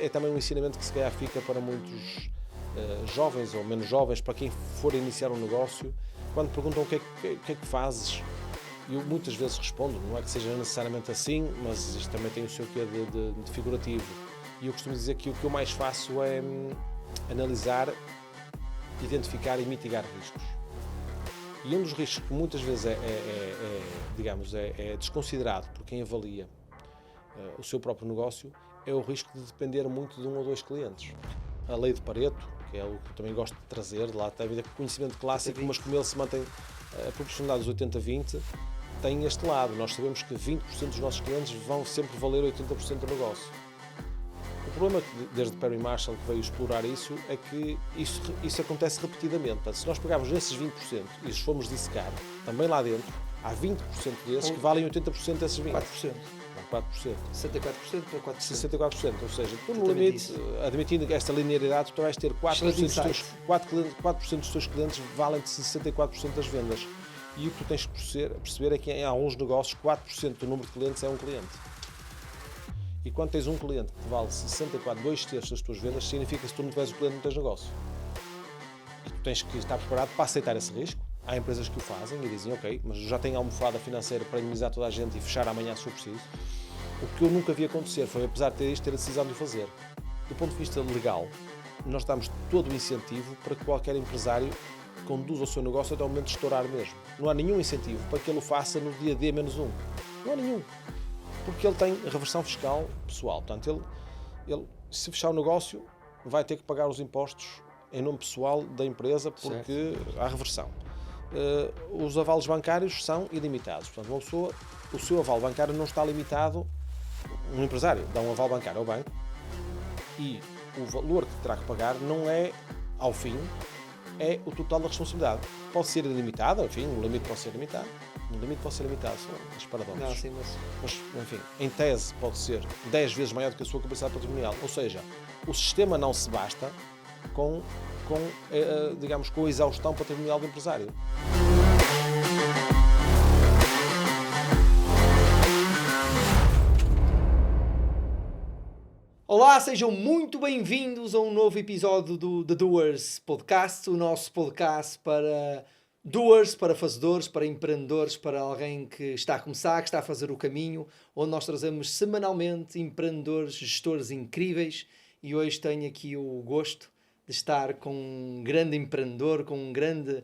é também um ensinamento que se calhar fica para muitos jovens ou menos jovens, para quem for iniciar um negócio, quando perguntam o que é que fazes, eu muitas vezes respondo, não é que seja necessariamente assim, mas isto também tem o seu quê de figurativo. E eu costumo dizer que o que eu mais faço é analisar, identificar e mitigar riscos. E um dos riscos que muitas vezes é desconsiderado por quem avalia o seu próprio negócio é o risco de depender muito de um ou dois clientes. A lei de Pareto, que é o que eu também gosto de trazer, lá tem a ver com conhecimento clássico, mas como ele se mantém a proporcionalidade dos 80-20, tem este lado. Nós sabemos que 20% dos nossos clientes vão sempre valer 80% do negócio. O problema, desde Perry Marshall que veio explorar isso, é que isso acontece repetidamente. Portanto, se nós pegarmos nesses 20% e os formos dissecar, também lá dentro, há 20% desses que valem 80% desses 20%. 4%. 4%. 64% para 4%. 64%, ou seja, tu no limite, admitindo esta linearidade, tu vais ter 4% dos teus clientes valem-te 64% das vendas. E o que tu tens que perceber é que em alguns negócios 4% do número de clientes é um cliente. E quando tens um cliente que vale 64, 2/3 das tuas vendas, significa que se tu não tiveres o cliente não tens negócio. E tu tens que estar preparado para aceitar esse risco. Há empresas que o fazem e dizem, ok, mas eu já tenho a almofada financeira para indemnizar toda a gente e fechar amanhã se for preciso. O que eu nunca vi acontecer foi, apesar de ter isto, ter a decisão de o fazer. Do ponto de vista legal, nós damos todo o incentivo para que qualquer empresário conduza o seu negócio até o momento de estourar mesmo. Não há nenhum incentivo para que ele o faça no dia D-1. Não há nenhum. Porque ele tem reversão fiscal pessoal. Portanto, ele se fechar o negócio, vai ter que pagar os impostos em nome pessoal da empresa porque há reversão. Os avalos bancários são ilimitados. Portanto, uma pessoa, o seu aval bancário não está limitado. Um empresário dá um aval bancário ao banco e o valor que terá que pagar não é ao fim, é o total da responsabilidade. Pode ser ilimitado, enfim, o limite pode ser limitado. O limite pode ser limitado, são os paradoxos. Mas, enfim, em tese pode ser 10 vezes maior do que a sua capacidade patrimonial. Ou seja, o sistema não se basta com a exaustão patrimonial do empresário. Olá, sejam muito bem-vindos a um novo episódio do The Doers Podcast, o nosso podcast para doers, para fazedores, para empreendedores, para alguém que está a começar, que está a fazer o caminho, onde nós trazemos semanalmente empreendedores, gestores incríveis, e hoje tenho aqui o gosto de estar com um grande empreendedor, com um grande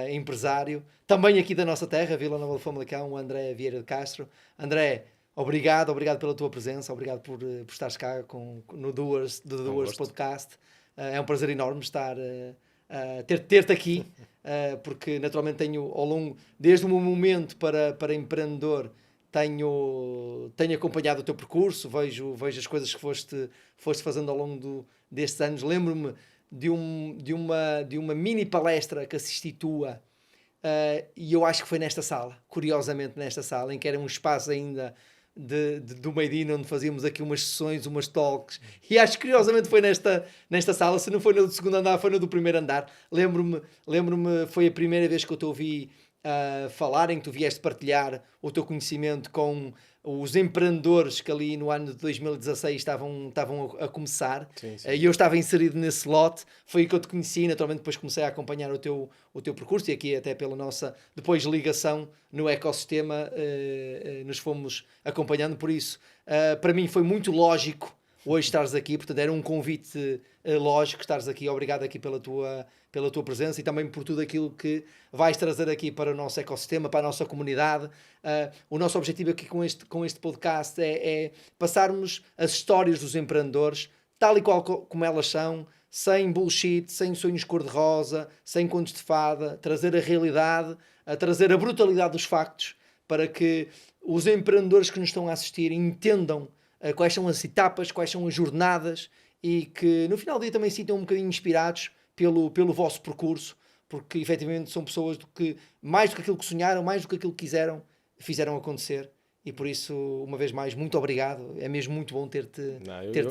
empresário, também aqui da nossa terra, Vila Nova de Famalicão, o André Vieira de Castro. André, obrigado pela tua presença, obrigado por estares cá no The Doers Podcast. É um prazer enorme estar ter-te aqui, porque naturalmente tenho ao longo, desde o meu momento para empreendedor, tenho acompanhado o teu percurso, vejo as coisas que foste fazendo ao longo destes anos. Lembro-me de uma mini palestra que assisti tua, e eu acho que foi nesta sala, curiosamente nesta sala, em que era um espaço ainda do Made-in, onde fazíamos aqui umas sessões, umas talks, e acho que curiosamente foi nesta sala. Se não foi no do segundo andar, foi no do primeiro andar. Lembro-me, foi a primeira vez que eu te ouvi falar, em que tu vieste partilhar o teu conhecimento com os empreendedores que ali no ano de 2016 estavam a começar. Sim. E eu estava inserido nesse lote, foi aí que eu te conheci. Naturalmente depois comecei a acompanhar o teu percurso, e aqui até pela nossa depois ligação no ecossistema nos fomos acompanhando. Por isso, para mim foi muito lógico hoje estares aqui, portanto era um convite lógico estares aqui. Obrigado aqui pela tua presença e também por tudo aquilo que vais trazer aqui para o nosso ecossistema, para a nossa comunidade. O nosso objetivo aqui com este podcast é passarmos as histórias dos empreendedores, tal e qual como elas são, sem bullshit, sem sonhos cor-de-rosa, sem contos de fada, trazer a realidade, trazer a brutalidade dos factos, para que os empreendedores que nos estão a assistir entendam quais são as etapas, quais são as jornadas, e que no final do dia também se sintam um bocadinho inspirados pelo vosso percurso, porque efetivamente são pessoas que, mais do que aquilo que sonharam, mais do que aquilo que quiseram, fizeram acontecer. E por isso, uma vez mais, muito obrigado. É mesmo muito bom ter-te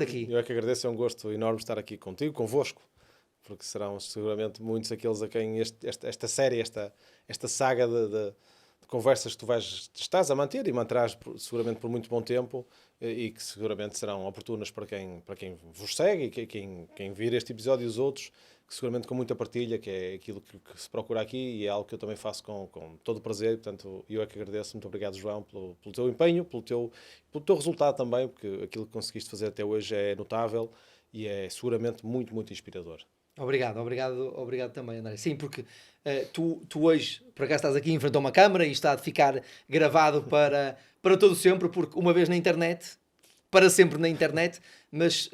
aqui. Eu é que agradeço, é um gosto enorme estar aqui contigo, convosco, porque serão seguramente muitos aqueles a quem esta série, esta saga de conversas que tu estás a manter e manterás seguramente por muito bom tempo e que seguramente serão oportunas para quem vos segue e quem vir este episódio e os outros, que seguramente com muita partilha, que é aquilo que se procura aqui e é algo que eu também faço com todo o prazer. Portanto, eu é que agradeço. Muito obrigado, João, pelo teu empenho, pelo teu resultado também, porque aquilo que conseguiste fazer até hoje é notável e é seguramente muito, muito inspirador. Obrigado também, André. Sim, porque tu hoje, por acaso, estás aqui em frente a uma câmara e está a ficar gravado para todo sempre, porque uma vez na internet, para sempre na internet, mas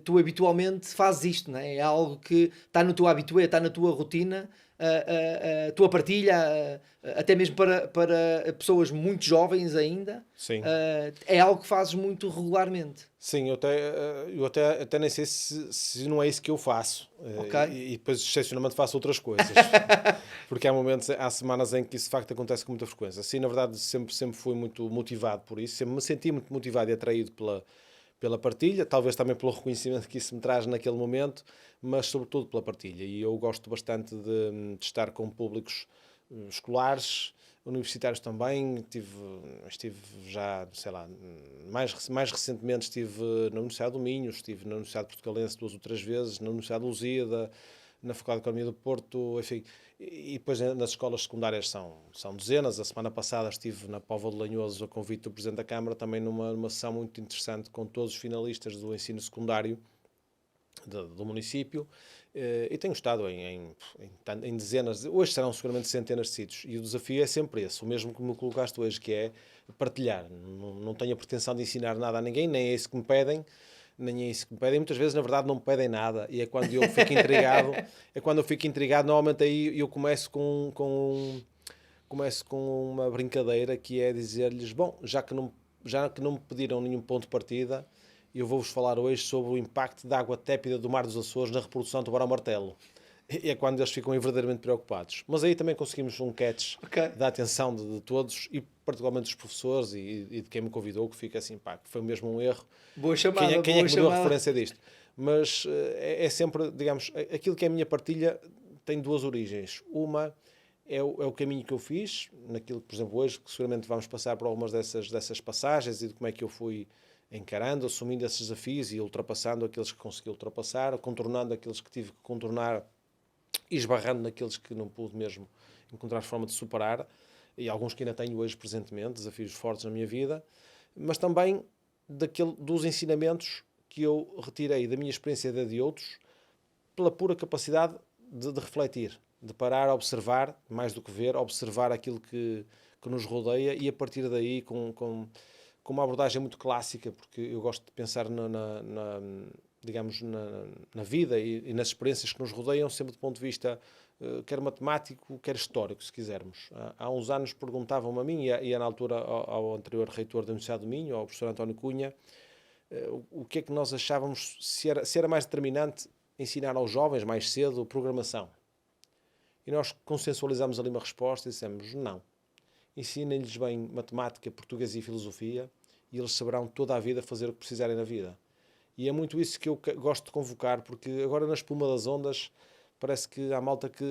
tu habitualmente fazes isto, não é? É algo que está no teu habitué, está na tua rotina, a tua partilha, até mesmo para pessoas muito jovens ainda, Sim. é algo que fazes muito regularmente. Sim, eu até nem sei se não é isso que eu faço. Ok. E depois, excepcionalmente, faço outras coisas. Porque há semanas em que isso de facto acontece com muita frequência. Sim, na verdade, sempre fui muito motivado por isso. Sempre me senti muito motivado e atraído pela partilha. Talvez também pelo reconhecimento que isso me traz naquele momento, mas sobretudo pela partilha. E eu gosto bastante de estar com públicos escolares, universitários também. Estive já, sei lá, mais recentemente estive na Universidade do Minho, estive na Universidade Portugalense 2 ou 3 vezes, na Universidade de Lusíada, na Faculdade de Economia do Porto, enfim. E depois nas escolas secundárias são dezenas. A semana passada estive na Póvoa de Lanhoso a convite do Presidente da Câmara, também numa sessão muito interessante com todos os finalistas do ensino secundário do município, e tenho estado em dezenas, hoje serão seguramente centenas de sítios, e o desafio é sempre esse, o mesmo que me colocaste hoje, que é partilhar. Não tenho a pretensão de ensinar nada a ninguém, nem é isso que me pedem, muitas vezes na verdade não me pedem nada, e é quando eu fico intrigado, normalmente aí eu começo com uma brincadeira, que é dizer-lhes, bom, já que não me pediram nenhum ponto de partida, eu vou-vos falar hoje sobre o impacto da água tépida do Mar dos Açores na reprodução do tubarão-martelo. E é quando eles ficam verdadeiramente preocupados. Mas aí também conseguimos um catch da atenção de todos, e particularmente dos professores e de quem me convidou, que fica assim, pá, que foi mesmo um erro. Boa chamada, quem é que me deu a referência disto? Mas é sempre, digamos, aquilo que é a minha partilha tem duas origens. Uma é o caminho que eu fiz, naquilo que, por exemplo, hoje, que seguramente vamos passar por algumas dessas passagens, e de como é que eu fui encarando, assumindo esses desafios e ultrapassando aqueles que consegui ultrapassar, contornando aqueles que tive que contornar e esbarrando naqueles que não pude mesmo encontrar forma de superar, e alguns que ainda tenho hoje presentemente, desafios fortes na minha vida, mas também dos ensinamentos que eu retirei da minha experiência e de outros, pela pura capacidade de refletir, de parar, observar, mais do que ver, observar aquilo que nos rodeia, e a partir daí com uma abordagem muito clássica, porque eu gosto de pensar digamos, na vida e nas experiências que nos rodeiam, sempre do ponto de vista quer matemático, quer histórico, se quisermos. Há uns anos perguntavam-me a mim, e na altura ao anterior reitor da Universidade do Minho, ao professor António Cunha, o que é que nós achávamos, se era mais determinante ensinar aos jovens mais cedo programação. E nós consensualizámos ali uma resposta e dissemos, não. Ensinem-lhes bem matemática, português e filosofia, e eles saberão toda a vida fazer o que precisarem na vida. E é muito isso que eu gosto de convocar, porque agora na espuma das ondas parece que há malta que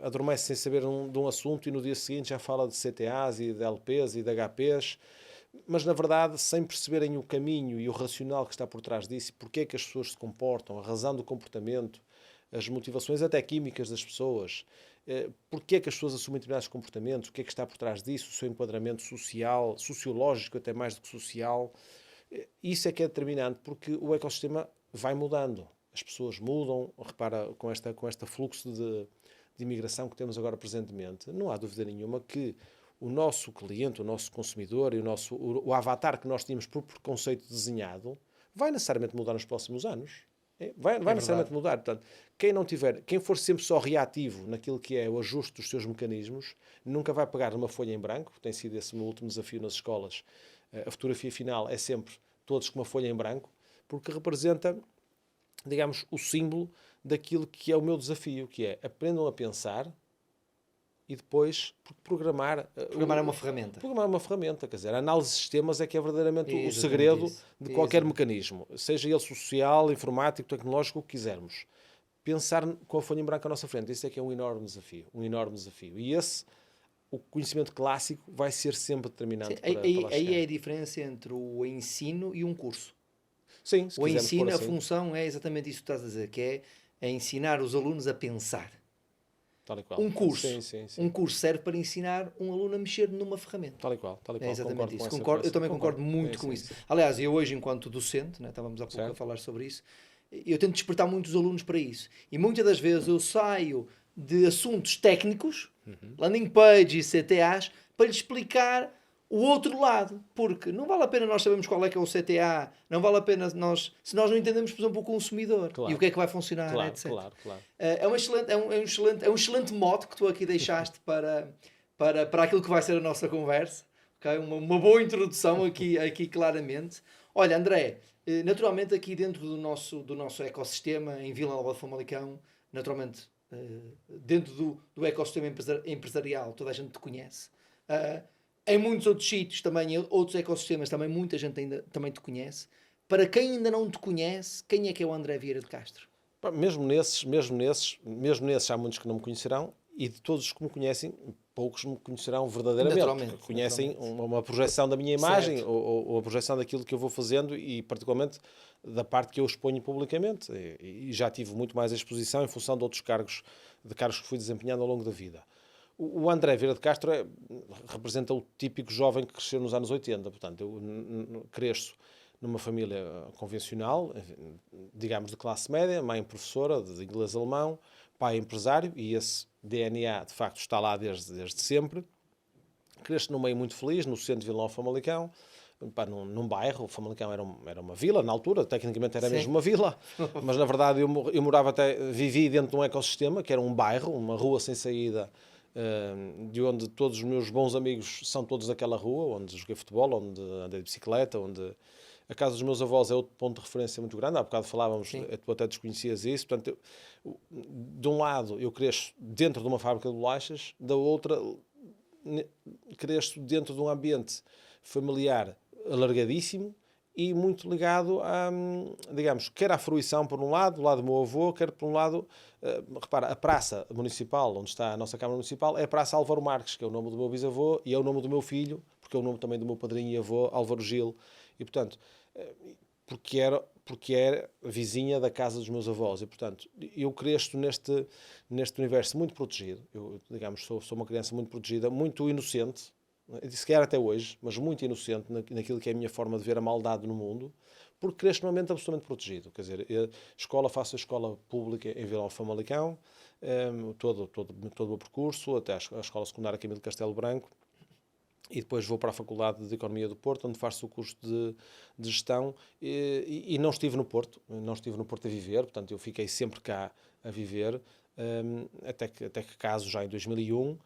adormece sem saber de um assunto e no dia seguinte já fala de CTAs e de LPs e de HPs, mas na verdade sem perceberem o caminho e o racional que está por trás disso, porque é que as pessoas se comportam, a razão do comportamento, as motivações até químicas das pessoas, porque é que as pessoas assumem determinados comportamentos, o que é que está por trás disso, o seu enquadramento social, sociológico até mais do que social. Isso é que é determinante, porque o ecossistema vai mudando, as pessoas mudam, repara, com este fluxo de imigração que temos agora presentemente, não há dúvida nenhuma que o nosso cliente, o nosso consumidor e o avatar que nós tínhamos por preconceito desenhado vai necessariamente mudar nos próximos anos. Vai necessariamente mudar. Portanto, quem for sempre só reativo naquilo que é o ajuste dos seus mecanismos, nunca vai pegar numa folha em branco, tem sido esse o meu último desafio nas escolas. A fotografia final é sempre todos com uma folha em branco, porque representa, digamos, o símbolo daquilo que é o meu desafio, que é aprendam a pensar e depois programar. Programar é uma ferramenta. Programar é uma ferramenta, quer dizer, a análise de sistemas é que é verdadeiramente o segredo de qualquer mecanismo, seja ele social, informático, tecnológico, o que quisermos. Pensar com a folha em branco à nossa frente, isso é que é um enorme desafio, E esse o conhecimento clássico vai ser sempre determinante. Sim, para lá aí chegar. é a diferença entre o ensino e um curso. Sim, se O quisermos pôr ensino, a assim, função é exatamente isso que estás a dizer, que é ensinar os alunos a pensar. tal e qual. Um curso. Sim. Um curso serve para ensinar um aluno a mexer numa ferramenta. Tal e qual. É exatamente isso. Com Eu também concordo muito com Sim, isso. sim. Aliás, eu hoje, enquanto docente, né, estávamos há pouco a Certo. falar sobre isso, eu tento despertar muitos alunos para isso. E muitas das vezes eu saio de assuntos técnicos, landing page e CTAs, para lhes explicar o outro lado. Porque não vale a pena nós sabermos qual é que é o CTA, não vale a pena nós, se nós não entendemos, por exemplo, o consumidor Claro. e o que é que vai funcionar, Claro, etc. claro. É um excelente mote que tu aqui deixaste para aquilo que vai ser a nossa conversa. Okay? Uma boa introdução aqui claramente. Olha, André, naturalmente aqui dentro do nosso ecossistema em Vila Nova de Famalicão, naturalmente dentro do ecossistema empresarial, toda a gente te conhece. Em muitos outros sítios também, em outros ecossistemas também, muita gente ainda também te conhece. Para quem ainda não te conhece, quem é que é o André Vieira de Castro? Pá, mesmo nesses há muitos que não me conhecerão, e de todos os que me conhecem, poucos me conhecerão verdadeiramente. Naturalmente, Porque conhecem naturalmente. uma projeção da minha imagem Certo. ou a projeção daquilo que eu vou fazendo e, particularmente, da parte que eu exponho publicamente. E já tive muito mais exposição em função de outros cargos que fui desempenhando ao longo da vida. O André Vieira de Castro representa o típico jovem que cresceu nos anos 80. Portanto, eu cresço numa família convencional, digamos de classe média, mãe professora de inglês e alemão, pai empresário, e esse DNA de facto está lá desde sempre. Cresço num meio muito feliz, no centro de Vila Nova de Famalicão, num bairro. O Famalicão era uma vila na altura, tecnicamente era Sim. mesmo uma vila, mas na verdade eu morava vivi dentro de um ecossistema que era um bairro, uma rua sem saída, de onde todos os meus bons amigos são todos daquela rua, onde joguei futebol, onde andei de bicicleta, onde a casa dos meus avós é outro ponto de referência muito grande. Há bocado falávamos, tu até desconhecias isso. Portanto, de um lado eu cresço dentro de uma fábrica de bolachas, da outra cresço dentro de um ambiente familiar alargadíssimo e muito ligado a, digamos, quer à fruição por um lado, do lado do meu avô, quer por um lado, repara, a praça municipal, onde está a nossa Câmara Municipal, é a Praça Álvaro Marques, que é o nome do meu bisavô e é o nome do meu filho, porque é o nome também do meu padrinho e avô, Álvaro Gil. E, portanto, porque era vizinha da casa dos meus avós. E, portanto, eu cresço neste universo muito protegido. Eu, digamos, sou uma criança muito protegida, muito inocente, se calhar até hoje, mas muito inocente naquilo que é a minha forma de ver a maldade no mundo, porque cresço num ambiente absolutamente protegido. Quer dizer, faço a escola pública em Vila Nova de Famalicão, todo o meu percurso, até a escola secundária Camilo de Castelo Branco, e depois vou para a Faculdade de Economia do Porto, onde faço o curso de Gestão, e não estive no Porto a viver. Portanto, eu fiquei sempre cá a viver, até que caso já em 2001,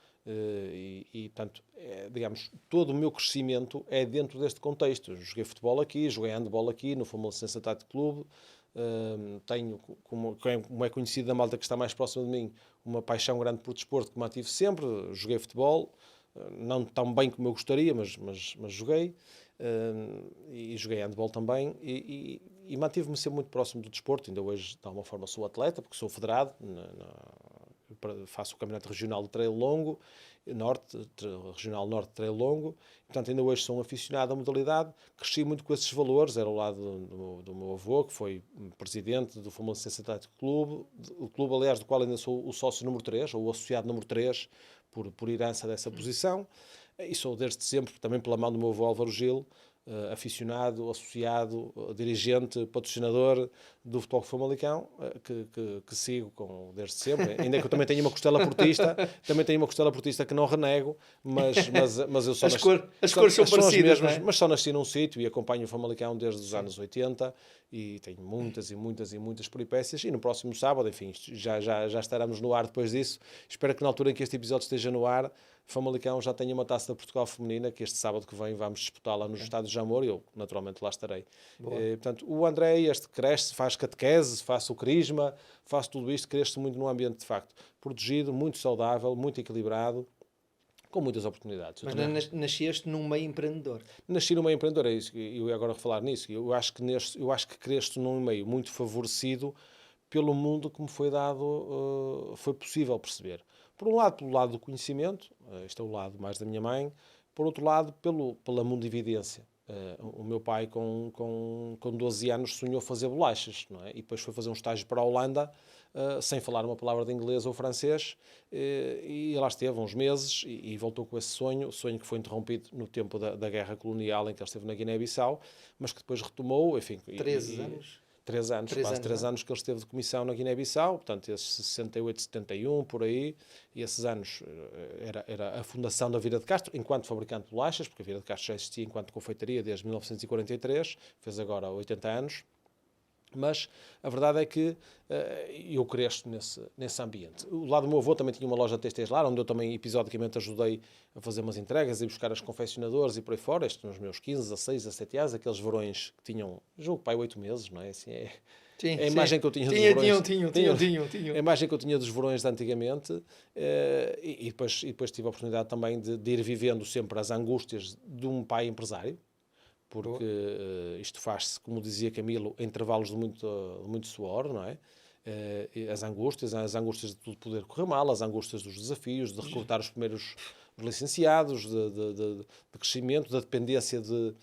portanto, digamos, todo o meu crescimento é dentro deste contexto. Eu joguei futebol aqui, joguei handball aqui, no Famolense Tático Clube, tenho, como é conhecido da malta que está mais próxima de mim, uma paixão grande por desporto que mantive sempre. Joguei futebol, não tão bem como eu gostaria, mas joguei, e joguei handball também, e mantive-me sempre muito próximo do desporto. Ainda hoje, de alguma forma, sou atleta, porque sou federado, faço o campeonato regional de trail longo, regional norte de trail longo. Portanto, ainda hoje sou um aficionado à modalidade. Cresci muito com esses valores, era ao lado do meu avô, que foi presidente do Famolense Tático Clube, o clube, aliás, do qual ainda sou o sócio número 3, ou o associado número 3, por herança dessa posição, e sou desde sempre, também pela mão do meu avô Álvaro Gil, aficionado, associado, dirigente, patrocinador do Futebol de Famalicão, que sigo desde sempre, ainda que eu também tenho uma costela portista que não renego, mas eu só as cores são parecidas, as mesmas, não é? mas só nasci num sítio e acompanho o Famalicão desde os anos 80, e tenho muitas peripécias. E no próximo sábado, enfim, já estaremos no ar depois disso. Espero que na altura em que este episódio esteja no ar, Famalicão já tenha uma Taça da Portugal feminina, que este sábado que vem vamos disputá-la nos Estádios de Jamor, e eu naturalmente lá estarei. Portanto, o André, cresce, faz catequese, faz o crisma, faz tudo isto, cresce muito num ambiente de facto protegido, muito saudável, muito equilibrado, com muitas oportunidades. Mas nasceste num meio empreendedor. Nasci num meio empreendedor, é isso, e eu agora vou falar nisso. Eu acho que cresço num meio muito favorecido pelo mundo que me foi dado, foi possível perceber. Por um lado, pelo lado do conhecimento, Este é o lado mais da minha mãe. Por outro lado, pela mundividência. O meu pai, com 12 anos, sonhou fazer bolachas, não é? E depois foi fazer um estágio para a Holanda, sem falar uma palavra de inglês ou francês, e lá esteve uns meses e voltou com esse sonho que foi interrompido no tempo da guerra colonial em que ele esteve na Guiné-Bissau, mas que depois retomou, enfim. 13 anos? 3 anos, quase 3 anos que ele esteve de comissão na Guiné-Bissau, portanto, esses 68, 71, por aí, e esses anos era a fundação da Vieira de Castro, enquanto fabricante de bolachas, porque a Vieira de Castro já existia enquanto confeitaria desde 1943, fez agora 80 anos, mas a verdade é que eu cresço nesse ambiente. O lado do meu avô também tinha uma loja de têxteis lá, onde eu também episodicamente ajudei a fazer umas entregas e buscar as confeccionadores e por aí fora, estes nos meus 15, 16, 17 anos, aqueles verões que tinham, julgo, pai, 8 meses, não é? Assim, Sim, a imagem que eu tinha dos verões. Tinham. A imagem que eu tinha dos verões de antigamente, e depois tive a oportunidade também de ir vivendo sempre as angústias de um pai empresário, porque isto faz-se, como dizia Camilo, em intervalos de muito suor, não é? As angústias de tudo poder correr mal, as angústias dos desafios, de recrutar os primeiros licenciados, de crescimento, da dependência de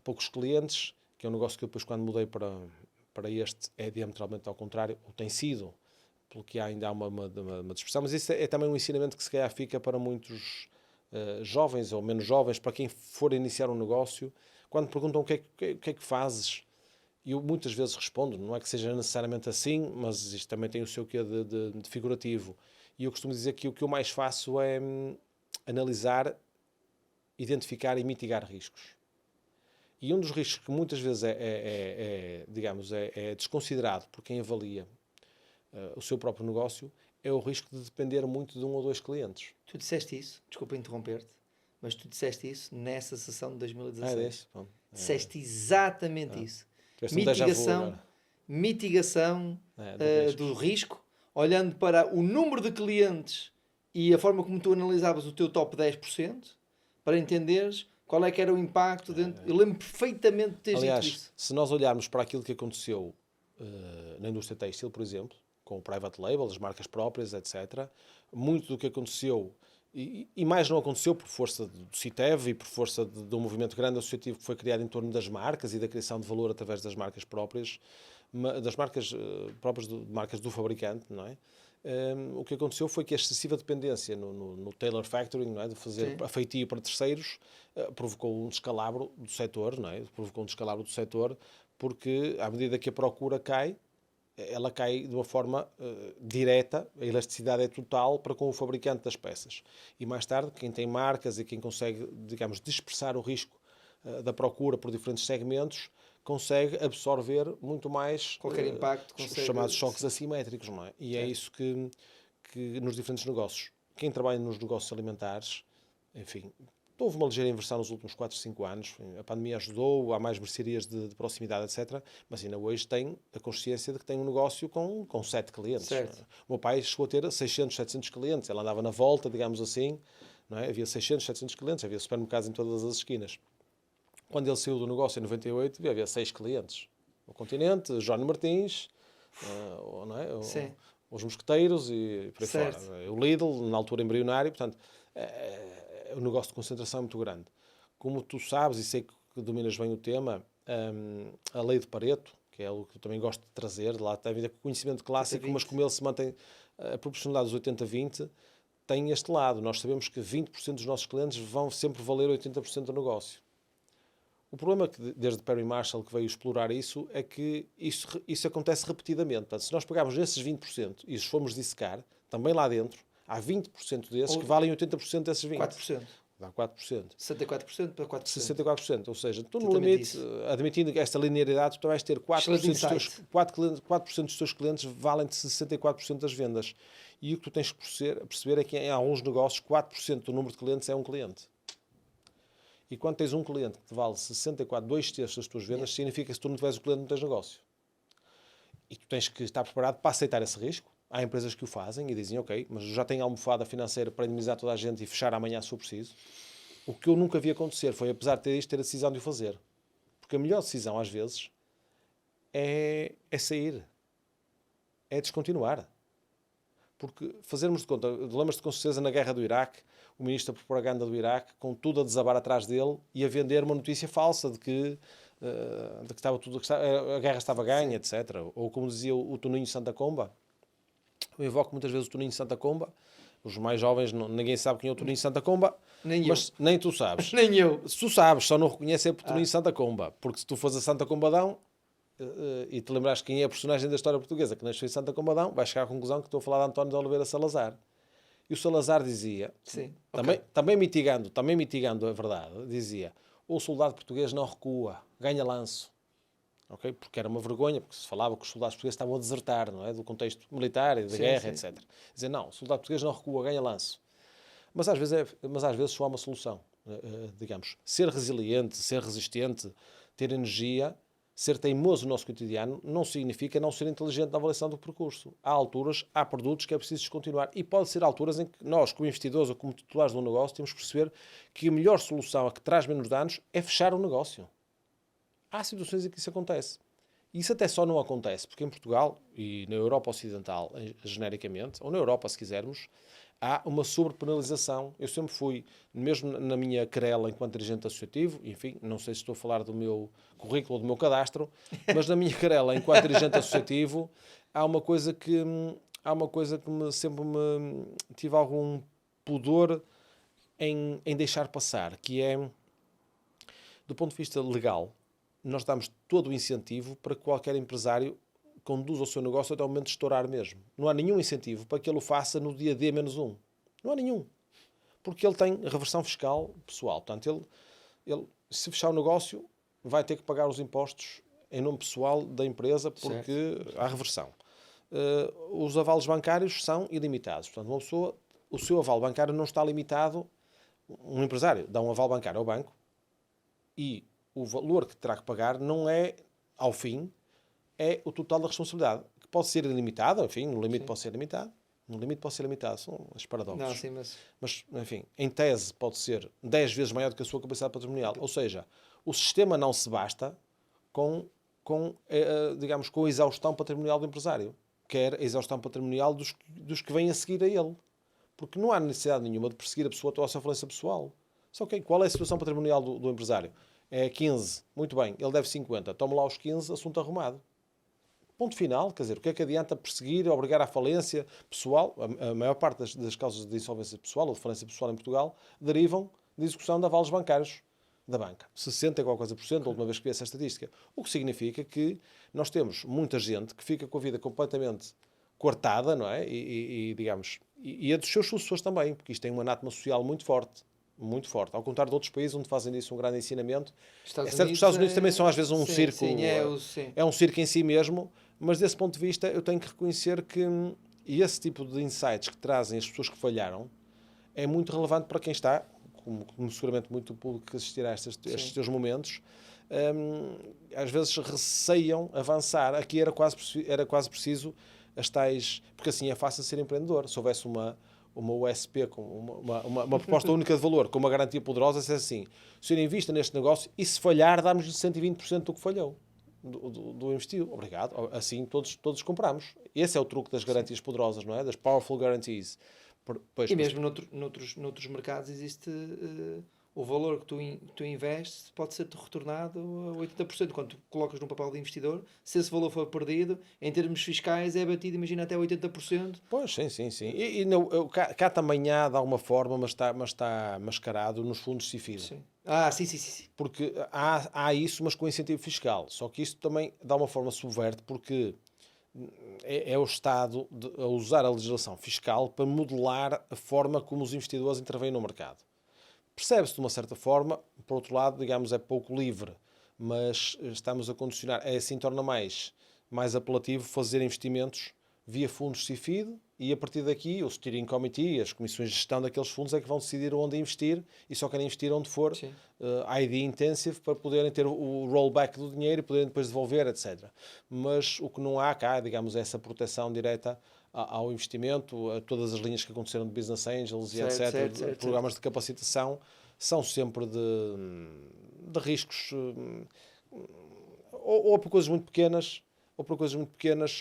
poucos clientes, que é um negócio que eu depois, quando mudei para este, é diametralmente ao contrário, ou tem sido, porque ainda há uma dispersão, mas isso é também um ensinamento que se calhar fica para muitos jovens ou menos jovens, para quem for iniciar um negócio, quando perguntam o que é que fazes, e eu muitas vezes respondo, não é que seja necessariamente assim, mas isto também tem o seu quê de figurativo. E eu costumo dizer que o que eu mais faço é analisar, identificar e mitigar riscos. E um dos riscos que muitas vezes é desconsiderado por quem avalia o seu próprio negócio é o risco de depender muito de um ou dois clientes. Tu disseste isso, desculpa interromper-te, mas tu disseste isso nessa sessão de 2016. É desse? Bom, disseste exatamente isso. Mitigação do risco, olhando para o número de clientes e a forma como tu analisavas o teu top 10%, para entenderes qual é que era o impacto dentro. Eu lembro perfeitamente de teres dito isso. Se nós olharmos para aquilo que aconteceu na indústria têxtil, por exemplo, com o private label, as marcas próprias, etc., muito do que aconteceu, e mais não aconteceu por força do CITEV e por força de um movimento grande associativo que foi criado em torno das marcas e da criação de valor através das marcas próprias, das marcas próprias marcas do fabricante, não é? O que aconteceu foi que a excessiva dependência no tailor factoring, não é? De fazer a feitio para terceiros, provocou um descalabro do setor, não é? Porque à medida que a procura cai, ela cai de uma forma direta, a elasticidade é total para com o fabricante das peças. E mais tarde, quem tem marcas e quem consegue, digamos, dispersar o risco da procura por diferentes segmentos, consegue absorver muito mais qualquer impacto, os chamados choques assimétricos, não é? E é isso que nos diferentes negócios. Quem trabalha nos negócios alimentares, enfim, houve uma ligeira inversão nos últimos 4, 5 anos. A pandemia ajudou, há mais mercearias de proximidade, etc. Mas ainda hoje tem a consciência de que tem um negócio com 7 clientes. Certo. O meu pai chegou a ter 600, 700 clientes. Ele andava na volta, digamos assim. Não é? Havia 600, 700 clientes. Havia supermercados em todas as esquinas. Quando ele saiu do negócio em 98, havia 6 clientes. O Continente, Jónio Martins, não é? Os Mosqueteiros e por aí fora. O Lidl, na altura embrionário. Portanto, o negócio de concentração é muito grande. Como tu sabes, e sei que dominas bem o tema, a lei de Pareto, que é algo que eu também gosto de trazer, lá tem a ver com o conhecimento clássico, mas como ele se mantém a proporcionalidade dos 80-20, tem este lado. Nós sabemos que 20% dos nossos clientes vão sempre valer 80% do negócio. O problema que, desde Perry Marshall, que veio explorar isso, é que isso acontece repetidamente. Portanto, se nós pegarmos nesses 20% e os formos dissecar, também lá dentro, há 20% desses que valem 80% desses 20%. 4%. Dá 4%. 64% para 4%. 64%. Ou seja, tu no limite, admitindo esta linearidade, tu vais ter 4% dos teus clientes valem-te 64% das vendas. E o que tu tens que perceber é que em alguns negócios 4% do número de clientes é um cliente. E quando tens um cliente que te vale 64, 2/3 das tuas vendas, significa que se tu não tiveres o cliente não tens negócio. E tu tens que estar preparado para aceitar esse risco. Há empresas que o fazem e dizem, ok, mas eu já tenho a almofada financeira para indemnizar toda a gente e fechar amanhã se for preciso. O que eu nunca vi acontecer foi, apesar de ter isto, ter a decisão de o fazer. Porque a melhor decisão, às vezes, é sair. É descontinuar. Porque fazermos de conta, lembras-te com certeza na guerra do Iraque, o ministro da propaganda do Iraque, com tudo a desabar atrás dele e a vender uma notícia falsa de que estava tudo, a guerra estava ganha, etc. Ou como dizia o Toninho Santa Comba, eu invoco muitas vezes o Toninho Santa Comba, os mais jovens, ninguém sabe quem é o Toninho Santa Comba, mas nem tu sabes. Nem eu. Se tu sabes, só não reconheces é por Toninho Santa Comba, porque se tu fores a Santa Combadão e te lembrares quem é a personagem da história portuguesa que nasceu em Santa Combadão, vais chegar à conclusão que estou a falar de António de Oliveira Salazar. E o Salazar dizia, Sim, também mitigando a verdade, dizia: o soldado português não recua, ganha lanço. Okay? Porque era uma vergonha, porque se falava que os soldados portugueses estavam a desertar, não é? Do contexto militar e da guerra, etc. Dizer, não, o soldado português não recua, ganha lanço. Mas às vezes só há uma solução. Digamos, ser resiliente, ser resistente, ter energia, ser teimoso no nosso cotidiano, não significa não ser inteligente na avaliação do percurso. Há alturas, há produtos que é preciso descontinuar. E pode ser alturas em que nós, como investidores ou como titulares de um negócio, temos que perceber que a melhor solução, a que traz menos danos, é fechar o negócio. Há situações em que isso acontece. E isso até só não acontece, porque em Portugal e na Europa Ocidental, genericamente, ou na Europa, se quisermos, há uma sobrepenalização. Eu sempre fui, mesmo na minha querela enquanto dirigente associativo, enfim, não sei se estou a falar do meu currículo ou do meu cadastro, mas na minha querela enquanto dirigente associativo, há uma coisa que sempre me tive algum pudor em deixar passar, que é, do ponto de vista legal, nós damos todo o incentivo para que qualquer empresário conduza o seu negócio até o momento de estourar mesmo. Não há nenhum incentivo para que ele o faça no dia D-1. Não há nenhum. Porque ele tem reversão fiscal pessoal. Portanto, ele se fechar o negócio, vai ter que pagar os impostos em nome pessoal da empresa porque há reversão. Os avalos bancários são ilimitados. Portanto, uma pessoa, o seu aval bancário não está limitado. Um empresário dá um aval bancário ao banco e o valor que terá que pagar não é, ao fim, é o total da responsabilidade, que pode ser ilimitado, enfim, no limite pode ser limitado, são os paradoxos. Não, sim, mas, enfim, em tese pode ser 10 vezes maior do que a sua capacidade patrimonial. Ou seja, o sistema não se basta com a exaustão patrimonial do empresário, quer a exaustão patrimonial dos que vêm a seguir a ele. Porque não há necessidade nenhuma de perseguir a pessoa até à sua falência pessoal. Só que qual é a situação patrimonial do empresário? É 15. Muito bem, ele deve 50. Toma lá os 15, assunto arrumado. Ponto final. Quer dizer, o que é que adianta perseguir, obrigar à falência pessoal? A maior parte das causas de insolvência pessoal ou de falência pessoal em Portugal derivam de execução de avalos bancários da banca. 60 e qualquer coisa por cento, a última vez que vi essa estatística. O que significa que nós temos muita gente que fica com a vida completamente coartada, não é? E a dos seus sucessores também, porque isto tem um anátema social muito forte. Muito forte. Ao contrário de outros países onde fazem disso um grande ensinamento. É certo que os Estados Unidos também são às vezes um circo. É um circo em si mesmo, mas desse ponto de vista eu tenho que reconhecer que esse tipo de insights que trazem as pessoas que falharam é muito relevante para quem está, como seguramente muito público que assistirá a estes teus momentos, às vezes receiam avançar. Aqui era quase preciso as tais... Porque assim é fácil ser empreendedor. Se houvesse uma USP, com uma proposta única de valor, com uma garantia poderosa, se é assim, o senhor invista neste negócio e se falhar, damos-lhe 120% do que falhou, do investido. Obrigado. Assim todos compramos. Esse é o truque das garantias poderosas, não é? Das powerful guarantees. Mesmo noutros mercados existe o valor que tu investes pode ser retornado a 80%. Quando tu colocas num papel de investidor, se esse valor for perdido, em termos fiscais é abatido, imagina, até 80%. Pois, sim. E cá também há, de alguma forma, mas está mascarado nos fundos CIFID. Sim. Sim. Porque há isso, mas com incentivo fiscal. Só que isto também, de alguma forma, subverte, porque é o Estado a usar a legislação fiscal para modelar a forma como os investidores intervêm no mercado. Percebe-se de uma certa forma, por outro lado, digamos, é pouco livre, mas estamos a condicionar, assim torna mais apelativo fazer investimentos via fundos CIFID e a partir daqui o Steering Committee, as comissões de gestão daqueles fundos é que vão decidir onde investir e só querem investir onde for ID intensive para poderem ter o rollback do dinheiro e poderem depois devolver, etc. Mas o que não há cá, digamos, é essa proteção direta ao investimento, a todas as linhas que aconteceram de Business Angels e etc. Programas de capacitação são sempre de riscos ou por coisas muito pequenas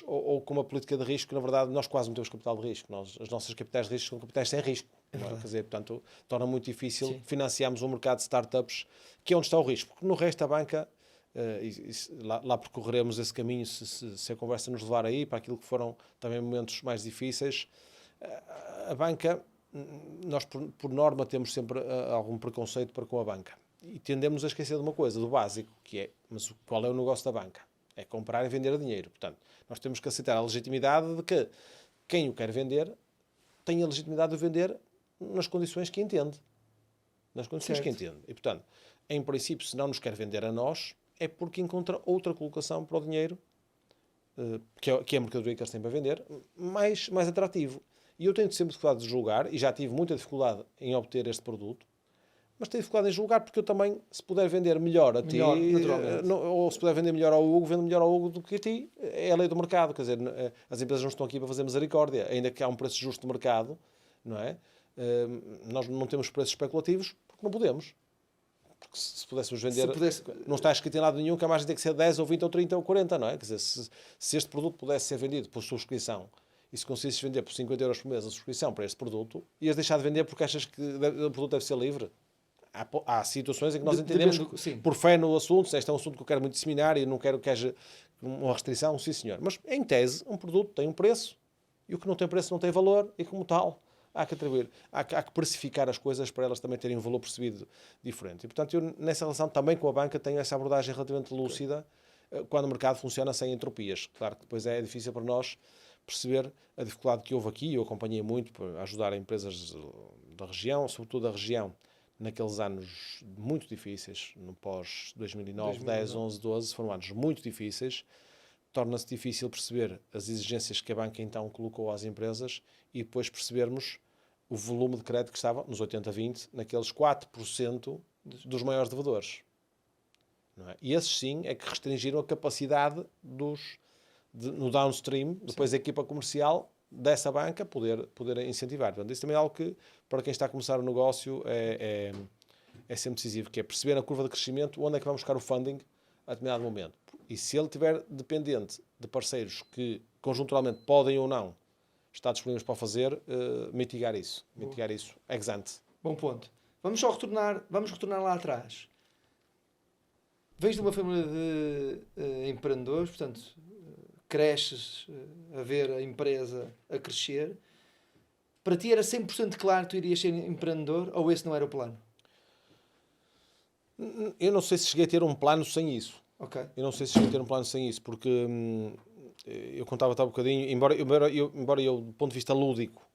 ou com uma política de risco que, na verdade, nós quase não temos capital de risco. As nossas capitais de risco são capitais sem risco. Quer dizer, portanto, torna muito difícil Sim. financiarmos um mercado de startups, que é onde está o risco. Porque no resto da banca, lá percorreremos esse caminho, se a conversa nos levar aí, para aquilo que foram também momentos mais difíceis. A banca, nós por norma temos sempre algum preconceito para com a banca. E tendemos a esquecer de uma coisa, do básico, que é, mas qual é o negócio da banca? É comprar e vender dinheiro. Portanto, nós temos que aceitar a legitimidade de que quem o quer vender tem a legitimidade de vender nas condições que entende. Nas condições que entende. E, portanto, em princípio, se não nos quer vender a nós, é porque encontra outra colocação para o dinheiro, que é a mercadoria que eles têm para vender, mais atrativo. E eu tenho sempre dificuldade de julgar, e já tive muita dificuldade em obter este produto, mas tenho dificuldade em julgar porque eu também, se puder vender melhor a ti, ou se puder vender melhor ao Hugo, vendo melhor ao Hugo do que a ti, é a lei do mercado. Quer dizer, as empresas não estão aqui para fazer misericórdia, ainda que há um preço justo no mercado, não é? Nós não temos preços especulativos porque não podemos. Porque se pudéssemos vender, não está escrito em lado nenhum que a margem tem que ser 10 ou 20 ou 30 ou 40, não é? Quer dizer, se este produto pudesse ser vendido por subscrição e se conseguisses vender por 50 euros por mês a subscrição para este produto, ias deixar de vender porque achas que o produto deve ser livre? Há situações em que nós entendemos por fé no assunto, este é um assunto que eu quero muito disseminar e não quero que haja uma restrição, sim senhor. Mas, em tese, um produto tem um preço e o que não tem preço não tem valor e, como tal, há que atribuir, há que precificar as coisas para elas também terem um valor percebido diferente. E, portanto, eu, nessa relação também com a banca, tenho essa abordagem relativamente lúcida quando o mercado funciona sem entropias. Claro que depois é difícil para nós perceber a dificuldade que houve aqui. Eu acompanhei muito para ajudar empresas da região, sobretudo da região, naqueles anos muito difíceis, no pós-2009, 10, 11, 12, foram anos muito difíceis. Torna-se difícil perceber as exigências que a banca então colocou às empresas e depois percebermos o volume de crédito que estava nos 80-20, naqueles 4% dos maiores devedores. Não é? E esses sim é que restringiram a capacidade no downstream, depois a equipa comercial dessa banca poder incentivar. Portanto, isso também é algo que, para quem está a começar o negócio, é sempre decisivo, que é perceber na curva de crescimento onde é que vamos buscar o funding a determinado momento. E se ele estiver dependente de parceiros que, conjunturalmente, podem ou não estar disponíveis para fazer, mitigar isso ex ante. Bom ponto. Vamos retornar lá atrás. Vens de uma família de empreendedores, portanto, cresces a ver a empresa a crescer. Para ti era 100% claro que tu irias ser empreendedor ou esse não era o plano? Eu não sei se cheguei a ter um plano sem isso. Okay. Eu não sei se cheguei a ter um plano sem isso, porque eu contava-te há um bocadinho, embora eu, do ponto de vista lúdico,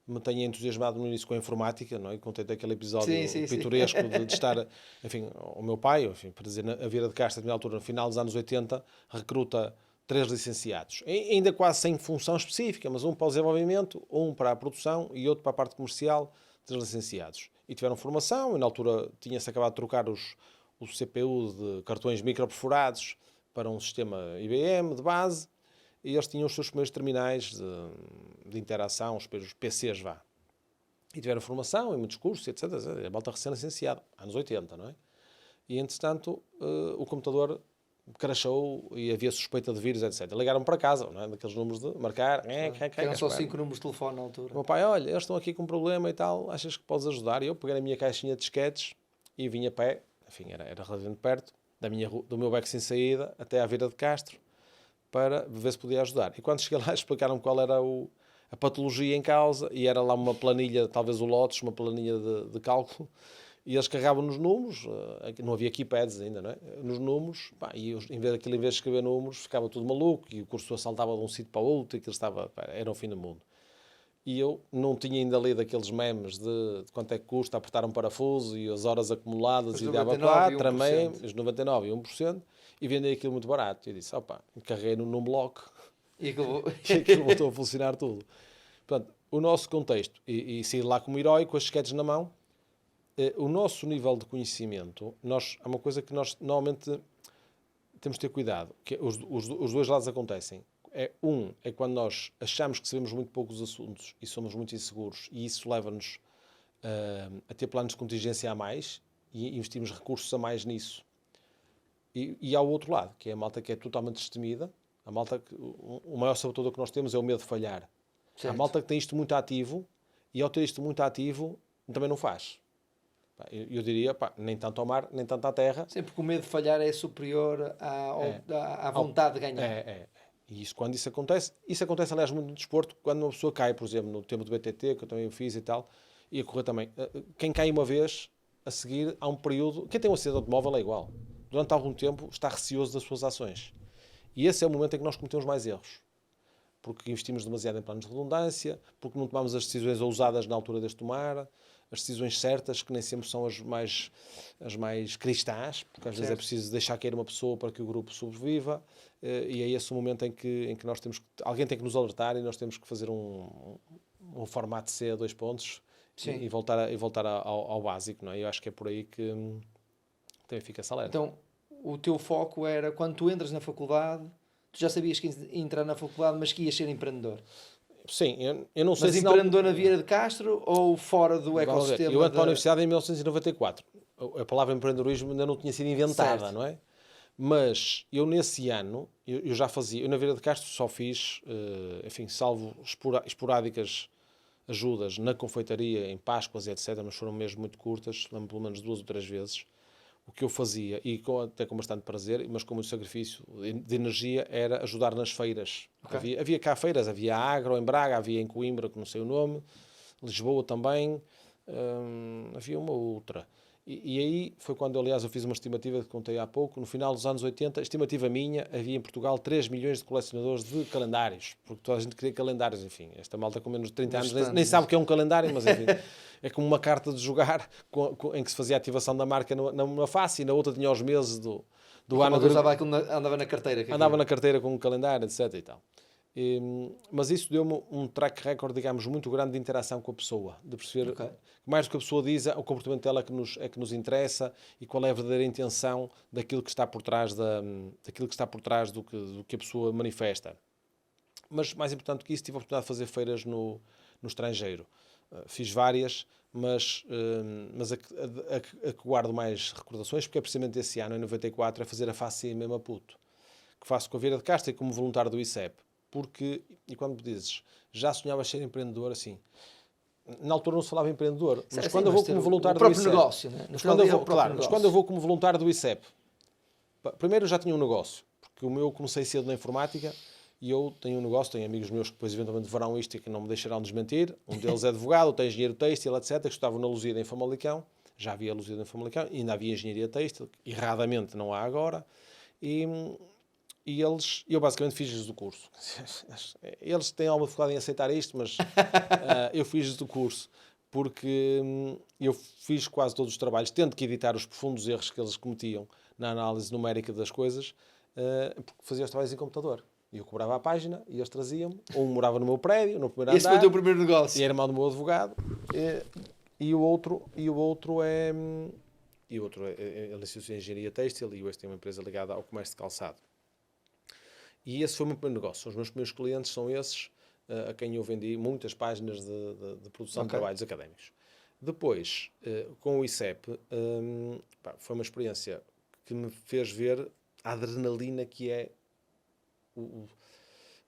me tenha entusiasmado no início com a informática, não é? Contei daquele episódio pitoresco de estar, enfim, o meu pai, enfim, para dizer, a Vieira de Castro, a minha altura, no final dos anos 80, recruta 3 licenciados, ainda quase sem função específica, mas um para o desenvolvimento, um para a produção e outro para a parte comercial, 3 licenciados. E tiveram formação, e na altura tinha-se acabado de trocar o CPU de cartões microperfurados para um sistema IBM de base, e eles tinham os seus primeiros terminais de interação, os primeiros PCs, vá. E tiveram formação, e muitos cursos, etc. A malta recém-licenciada, anos 80, não é? E, entretanto, o computador crashou e havia suspeita de vírus, etc. Ligaram para casa, não é? Daqueles números de marcar. Eram só 5 números de telefone na altura. O meu pai, olha, eles estão aqui com um problema e tal, achas que podes ajudar? E eu peguei na minha caixinha de disquetes e vim a pé, enfim, era relativamente perto, do meu beco sem saída até à Vieira de Castro, para ver se podia ajudar. E quando cheguei lá, explicaram qual era a patologia em causa, e era lá uma planilha, talvez o Lotus, uma planilha de cálculo, e eles carregavam nos números, não havia keypads ainda, não é? Nos números, e eu, em vez de escrever números, ficava tudo maluco, e o cursor saltava de um sítio para o outro, e era o fim do mundo. E eu não tinha ainda lido aqueles memes de quanto é que custa apertar um parafuso, e as horas acumuladas, e dava 4, tramei, os 99 e 1%, e vendei aquilo muito barato. E disse, carreguei num bloco, e aquilo voltou a funcionar tudo. Portanto, o nosso contexto, e sair lá como herói, com as disquetes na mão, o nosso nível de conhecimento, há uma coisa que nós normalmente temos de ter cuidado, que os dois lados acontecem. É quando nós achamos que sabemos muito poucos assuntos e somos muito inseguros, e isso leva-nos a ter planos de contingência a mais e investimos recursos a mais nisso. E há o outro lado, que é a malta que é totalmente destemida, a malta que o maior sabotador que nós temos é o medo de falhar. Certo. A malta que tem isto muito ativo E ao ter isto muito ativo, também não faz. Pá, eu diria, pá, nem tanto ao mar, nem tanto à terra. Sempre que o medo de falhar é superior à vontade de ganhar. É. E isso, quando isso acontece aliás muito no desporto, quando uma pessoa cai, por exemplo, no tempo do BTT, que eu também fiz e tal, e a correr também. Quem cai uma vez, a seguir, há um período... Quem tem um acidente de automóvel é igual. Durante algum tempo está receoso das suas ações. E esse é o momento em que nós cometemos mais erros. Porque investimos demasiado em planos de redundância, porque não tomamos as decisões ousadas na altura de as tomar, as decisões certas, que nem sempre são as mais cristãs, porque às vezes é preciso deixar cair uma pessoa para que o grupo sobreviva, e é esse o momento em que nós temos que... Alguém tem que nos alertar e nós temos que fazer um formato C a 2 pontos e voltar ao básico, não é? Eu acho que é por aí que também fica esse alerta. Então, o teu foco era, quando tu entras na faculdade, tu já sabias que ia entrar na faculdade, mas que ias ser empreendedor. Sim, eu não sei Mas se... empreendedor na Vieira de Castro ou fora do ecossistema? Eu entro para a universidade em 1994. A palavra empreendedorismo ainda não tinha sido inventada, Certo. não é? Mas eu nesse ano, eu já fazia... Eu na Vieira de Castro só fiz, enfim, salvo esporádicas ajudas na confeitaria, em Páscoas e etc., mas foram mesmo muito curtas, lembro pelo menos 2 ou 3 vezes. O que eu fazia, e até com bastante prazer, mas com muito sacrifício de energia, era ajudar nas feiras. Okay. Havia cá feiras, havia a Agro em Braga, havia em Coimbra, que não sei o nome, Lisboa também, havia uma outra. E aí foi quando, aliás, eu fiz uma estimativa que contei há pouco, no final dos anos 80, estimativa minha, havia em Portugal 3 milhões de colecionadores de calendários, porque toda a gente queria calendários, enfim. Esta malta com menos de 30 anos nem sabe o que é um calendário, mas enfim, é como uma carta de jogar em que se fazia a ativação da marca numa face e na outra tinha os meses do ano. Andava na carteira. Andava na carteira com um calendário, etc. e tal. Mas isso deu-me um track record, digamos, muito grande de interação com a pessoa, de perceber mais do que a pessoa diz, o comportamento dela é que nos interessa e qual é a verdadeira intenção daquilo que está por trás, do que a pessoa manifesta. Mas mais importante do que isso, tive a oportunidade de fazer feiras no estrangeiro. Fiz várias, mas a que guardo mais recordações, porque é precisamente esse ano, em 94, a fazer a FACIM em Maputo, que faço com a Vieira de Castro e como voluntário do ICEP. Porque, e quando me dizes, já sonhavas ser empreendedor, assim, na altura não se falava empreendedor, mas quando eu vou como voluntário do ICEP... negócio, né? Mas quando eu vou como voluntário do ICEP, primeiro eu já tinha um negócio, porque o meu comecei cedo na informática, e eu tenho um negócio, tenho amigos meus que depois eventualmente verão isto e que não me deixarão desmentir. Um deles é advogado, outro é engenheiro têxtil, etc., que estavam na Luzida em Famalicão, já havia Luzida em Famalicão, e ainda havia engenharia têxtil, erradamente não há agora, e eu basicamente fiz-lhes do curso. Eles têm alguma dificuldade em aceitar isto, mas eu fiz-lhes do curso, porque eu fiz quase todos os trabalhos, tendo que editar os profundos erros que eles cometiam na análise numérica das coisas, porque fazia os trabalhos em computador. E eu cobrava a página e eles traziam-me. Um morava no meu prédio, no primeiro andar. Esse foi o teu primeiro negócio. E era irmão do meu advogado. E o outro é a licenciatura em engenharia têxtil e hoje tem uma empresa ligada ao comércio de calçado. E esse foi o meu primeiro negócio. Os meus primeiros clientes são esses, a quem eu vendi muitas páginas de produção de trabalhos académicos. Depois, com o ICEP, foi uma experiência que me fez ver a adrenalina que é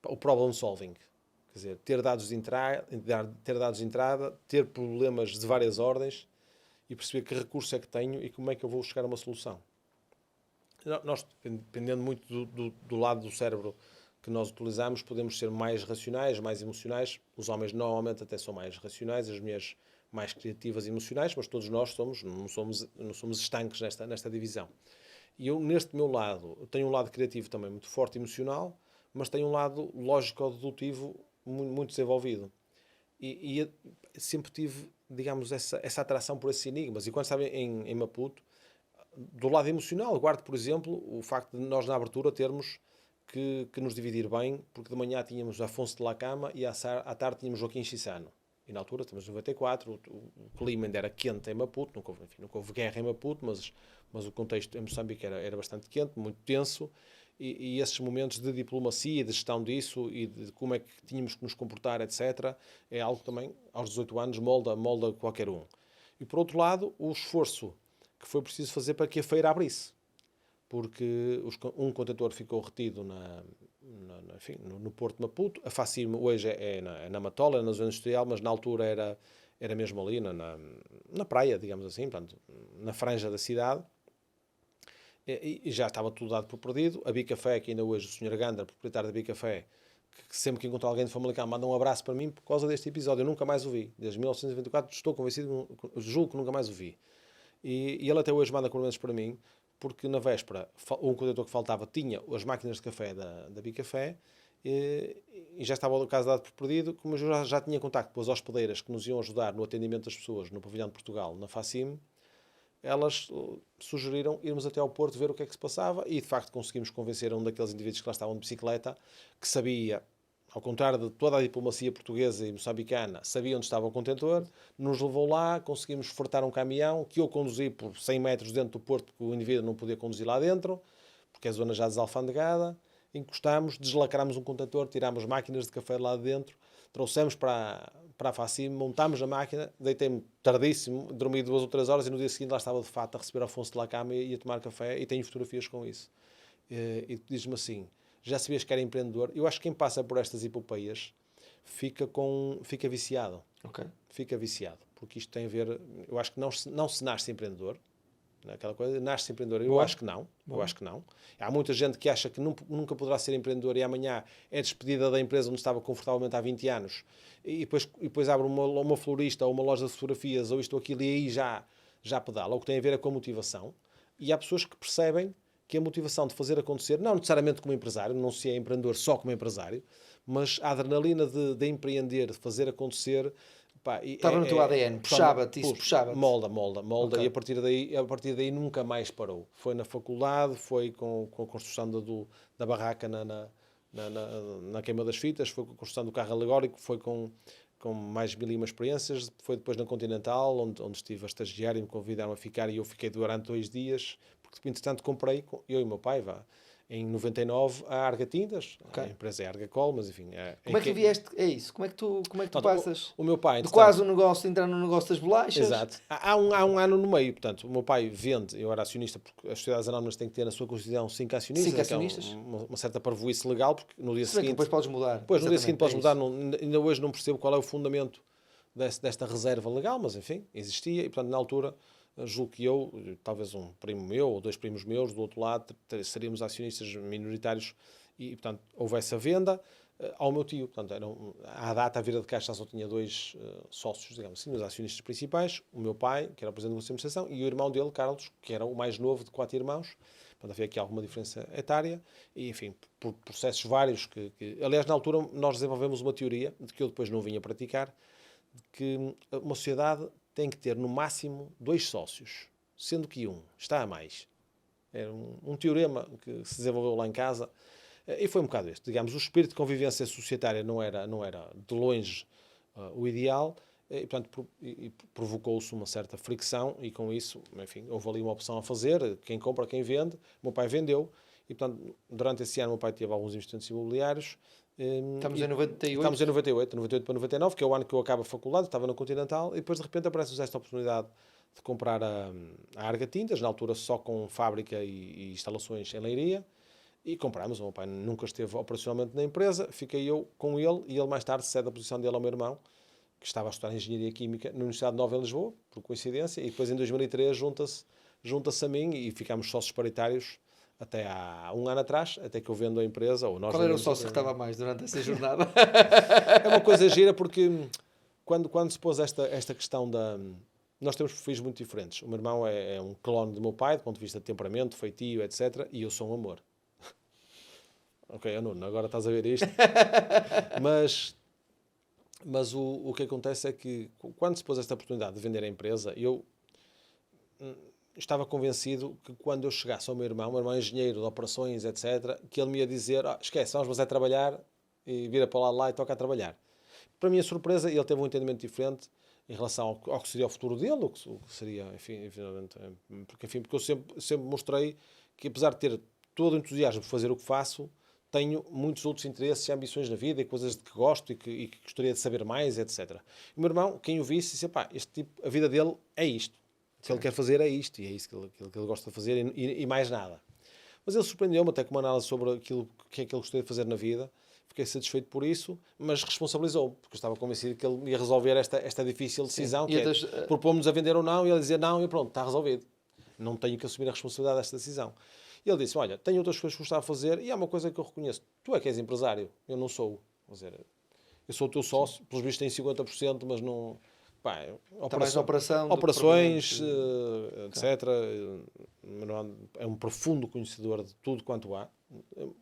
o problem solving. Quer dizer, ter dados de entrada, ter problemas de várias ordens e perceber que recurso é que tenho e como é que eu vou chegar a uma solução. Nós, dependendo muito do lado do cérebro que nós utilizamos, podemos ser mais racionais, mais emocionais. Os homens normalmente até são mais racionais, as mulheres mais criativas e emocionais, mas todos nós não somos estanques nesta divisão. E eu, neste meu lado, tenho um lado criativo também muito forte, emocional, mas tenho um lado lógico-dedutivo muito desenvolvido. E sempre tive, digamos, essa atração por esses enigmas. E quando estava em Maputo, do lado emocional, guardo, por exemplo, o facto de nós na abertura termos que nos dividir bem, porque de manhã tínhamos Afonso de Lacama e à tarde tínhamos Joaquim Chissano. E na altura, estamos em 94, o clima ainda era quente em Maputo, nunca houve guerra em Maputo, mas o contexto em Moçambique era bastante quente, muito tenso, e esses momentos de diplomacia, de gestão disso e de como é que tínhamos que nos comportar, etc., é algo que também, aos 18 anos, molda qualquer um. E por outro lado, o esforço que foi preciso fazer para que a feira abrisse. porque um contentor ficou retido enfim, no Porto de Maputo. A Facim hoje é na Matola, na zona industrial, mas na altura era mesmo ali, na praia, digamos assim, portanto, na franja da cidade. E já estava tudo dado por perdido. A Bicafé, que ainda hoje o Sr. Gandra, proprietário da Bicafé, que sempre que encontra alguém de Famalicão manda um abraço para mim por causa deste episódio. Eu nunca mais o vi. Desde 1924 estou convencido, julgo que nunca mais o vi. E ele até hoje manda cumprimentos para mim, porque na véspera, um contentor que faltava tinha as máquinas de café da Bicafé, e já estava o caso dado por perdido, como eu já tinha contacto com as hospedeiras que nos iam ajudar no atendimento das pessoas no Pavilhão de Portugal, na Facim. Elas sugeriram irmos até ao Porto ver o que é que se passava e, de facto, conseguimos convencer um daqueles indivíduos que lá estavam de bicicleta, que sabia, ao contrário de toda a diplomacia portuguesa e moçambicana, sabia onde estava o contentor, nos levou lá, conseguimos fretar um caminhão que eu conduzi por 100 metros dentro do Porto, porque o indivíduo não podia conduzir lá dentro, porque é a zona já desalfandegada. Encostámos, deslacrámos um contentor, tirámos máquinas de café de lá de dentro, trouxemos para a Facim, montámos a máquina, deitei-me tardíssimo, dormi 2 ou 3 horas e no dia seguinte lá estava de fato a receber Afonso de Lacama e a tomar café, e tenho fotografias com isso. E diz-me assim, já sabias que era empreendedor? Eu acho que quem passa por estas epopeias fica viciado. Ok. Fica viciado, porque isto tem a ver, eu acho que não se nasce empreendedor, aquela coisa, nasce empreendedor. Eu acho que não. Eu acho que não. Há muita gente que acha que nunca poderá ser empreendedor e amanhã é despedida da empresa onde estava confortavelmente há 20 anos e depois abre uma florista ou uma loja de fotografias ou isto ou aquilo e aí já pedala. O que tem a ver é com a motivação. E há pessoas que percebem que a motivação de fazer acontecer, não necessariamente como empresário, não se é empreendedor só como empresário, mas a adrenalina de empreender, de fazer acontecer... Estava no teu ADN, puxava-te, isso puxava-te. Molda. Okay. E a partir daí nunca mais parou. Foi na faculdade, foi com a construção da barraca na queima das fitas, foi com a construção do carro alegórico, foi com mais 1000 experiências, foi depois na Continental, onde estive a estagiar e me convidaram a ficar e eu fiquei durante 2 dias, porque entretanto comprei, eu e o meu pai, em 99, a Arga Tintas, okay. A empresa é Argacol, mas enfim... Como é que vieste? É isso, como é que tu passas o meu pai, de quase o negócio, entrar no negócio das bolachas? Exato. Há um ano no meio, portanto, o meu pai vende, eu era acionista, porque as sociedades anónimas têm que ter na sua Constituição 5 acionistas. 5 acionistas. Que é uma certa parvoíce legal, porque no dia seguinte... depois podes mudar. Depois, no dia seguinte podes mudar, ainda hoje não percebo qual é o fundamento desta reserva legal, mas enfim, existia, e portanto, na altura... Julgo que eu, talvez um primo meu ou 2 primos meus, do outro lado, seríamos acionistas minoritários e, portanto, houve essa venda ao meu tio. Portanto, à data, a Vira de Caixa só tinha 2 sócios, digamos assim, os acionistas principais, o meu pai, que era o presidente da administração, e o irmão dele, Carlos, que era o mais novo de 4 irmãos. Portanto, havia aqui alguma diferença etária e, enfim, por processos vários aliás, na altura, nós desenvolvemos uma teoria, de que eu depois não vinha praticar, de que uma sociedade tem que ter no máximo 2 sócios, sendo que um está a mais. Era um teorema que se desenvolveu lá em casa e foi um bocado este. Digamos, o espírito de convivência societária não era de longe o ideal e, portanto, provocou-se uma certa fricção e com isso, enfim, houve ali uma opção a fazer, quem compra, quem vende. O meu pai vendeu e, portanto, durante esse ano o meu pai teve alguns investimentos imobiliários. Estamos em 98? Estamos em 98 para 99, que é o ano que eu acabo a faculdade, estava na Continental, e depois de repente aparece-nos esta oportunidade de comprar a Arga Tintas, na altura só com fábrica e instalações em Leiria, e comprámos. O meu pai nunca esteve operacionalmente na empresa, fiquei eu com ele, e ele mais tarde cede a posição dele ao meu irmão, que estava a estudar Engenharia Química na Universidade Nova em Lisboa, por coincidência, e depois em 2003 junta-se a mim e ficámos sócios paritários até há um ano atrás, até que eu vendo a empresa. Ou nós Qual era o sócio que estava mais durante essa jornada? É uma coisa gira porque quando se pôs esta questão da... Nós temos perfis muito diferentes. O meu irmão é um clone do meu pai, do ponto de vista de temperamento, feitio, etc. E eu sou um amor. Ok, Nuno, agora estás a ver isto. Mas o que acontece é que quando se pôs esta oportunidade de vender a empresa, eu... estava convencido que quando eu chegasse ao meu irmão é engenheiro de operações, etc., que ele me ia dizer, esquece, vamos trabalhar, e vira para lá e toca a trabalhar. Para a minha surpresa, ele teve um entendimento diferente em relação ao que seria o futuro dele, o que seria, enfim, porque eu sempre mostrei que, apesar de ter todo o entusiasmo de fazer o que faço, tenho muitos outros interesses e ambições na vida e coisas de que gosto e que gostaria de saber mais, etc. O meu irmão, quem o visse, disse, a vida dele é isto. O que ele quer fazer é isto, e é isso que ele gosta de fazer, e mais nada. Mas ele surpreendeu-me até com uma análise sobre aquilo que é que ele gostaria de fazer na vida. Fiquei satisfeito por isso, mas responsabilizou-me, porque eu estava convencido que ele ia resolver esta difícil decisão, que é propor-nos a vender ou não, e ele dizia não, e pronto, está resolvido. Não tenho que assumir a responsabilidade desta decisão. E ele disse, olha, tenho outras coisas que gostava de fazer, e há uma coisa que eu reconheço, tu é que és empresário, eu não sou. Quer dizer, eu sou o teu sócio, pelos vistos tem 50%, mas não... Pá, operações, etc. É um profundo conhecedor de tudo quanto há.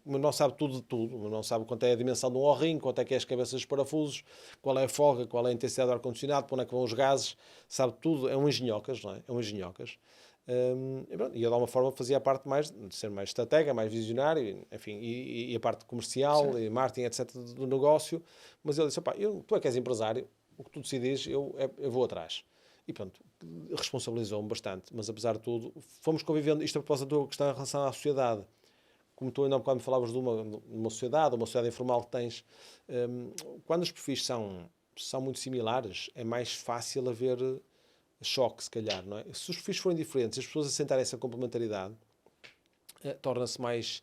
Mas não sabe tudo de tudo. Mas não sabe quanto é a dimensão de um O-ring, quanto é que é as cabeças dos parafusos, qual é a folga, qual é a intensidade do ar-condicionado, para onde é que vão os gases. Sabe tudo. É um engenhocas, não é? É um engenhocas. E ele de alguma forma fazia a parte mais de ser mais estratega, mais visionário, enfim, e a parte comercial, e marketing, etc. do negócio. Mas ele disse, tu é que és empresário, o que tu decides, eu vou atrás. E pronto, responsabilizou-me bastante. Mas apesar de tudo, fomos convivendo. Isto a propósito da tua questão em relação à sociedade. Como tu ainda há bocado me falavas de uma sociedade informal que tens. Quando os perfis são muito similares, é mais fácil haver choque, se calhar, não é? Se os perfis forem diferentes, as pessoas assentarem essa complementaridade, torna-se mais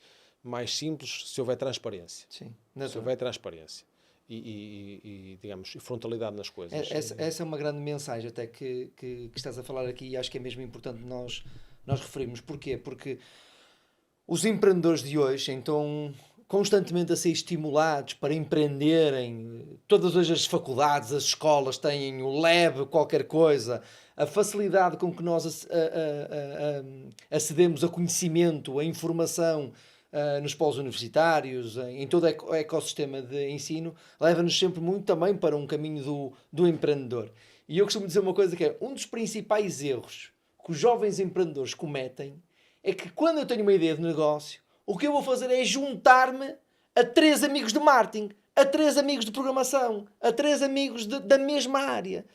simples se houver transparência. Sim, se houver transparência. Digamos, e frontalidade nas coisas. Essa é uma grande mensagem até que estás a falar aqui, e acho que é mesmo importante nós referirmos. Porquê? Porque os empreendedores de hoje estão constantemente a ser estimulados para empreenderem. Todas hoje as faculdades, as escolas têm o lab, qualquer coisa, a facilidade com que nós acedemos a conhecimento, a informação, nos polos universitários, em todo o ecossistema de ensino, leva-nos sempre muito também para um caminho do empreendedor. E eu costumo dizer uma coisa que é, um dos principais erros que os jovens empreendedores cometem é que quando eu tenho uma ideia de negócio, o que eu vou fazer é juntar-me a 3 amigos de marketing, a 3 amigos de programação, a 3 amigos da mesma área.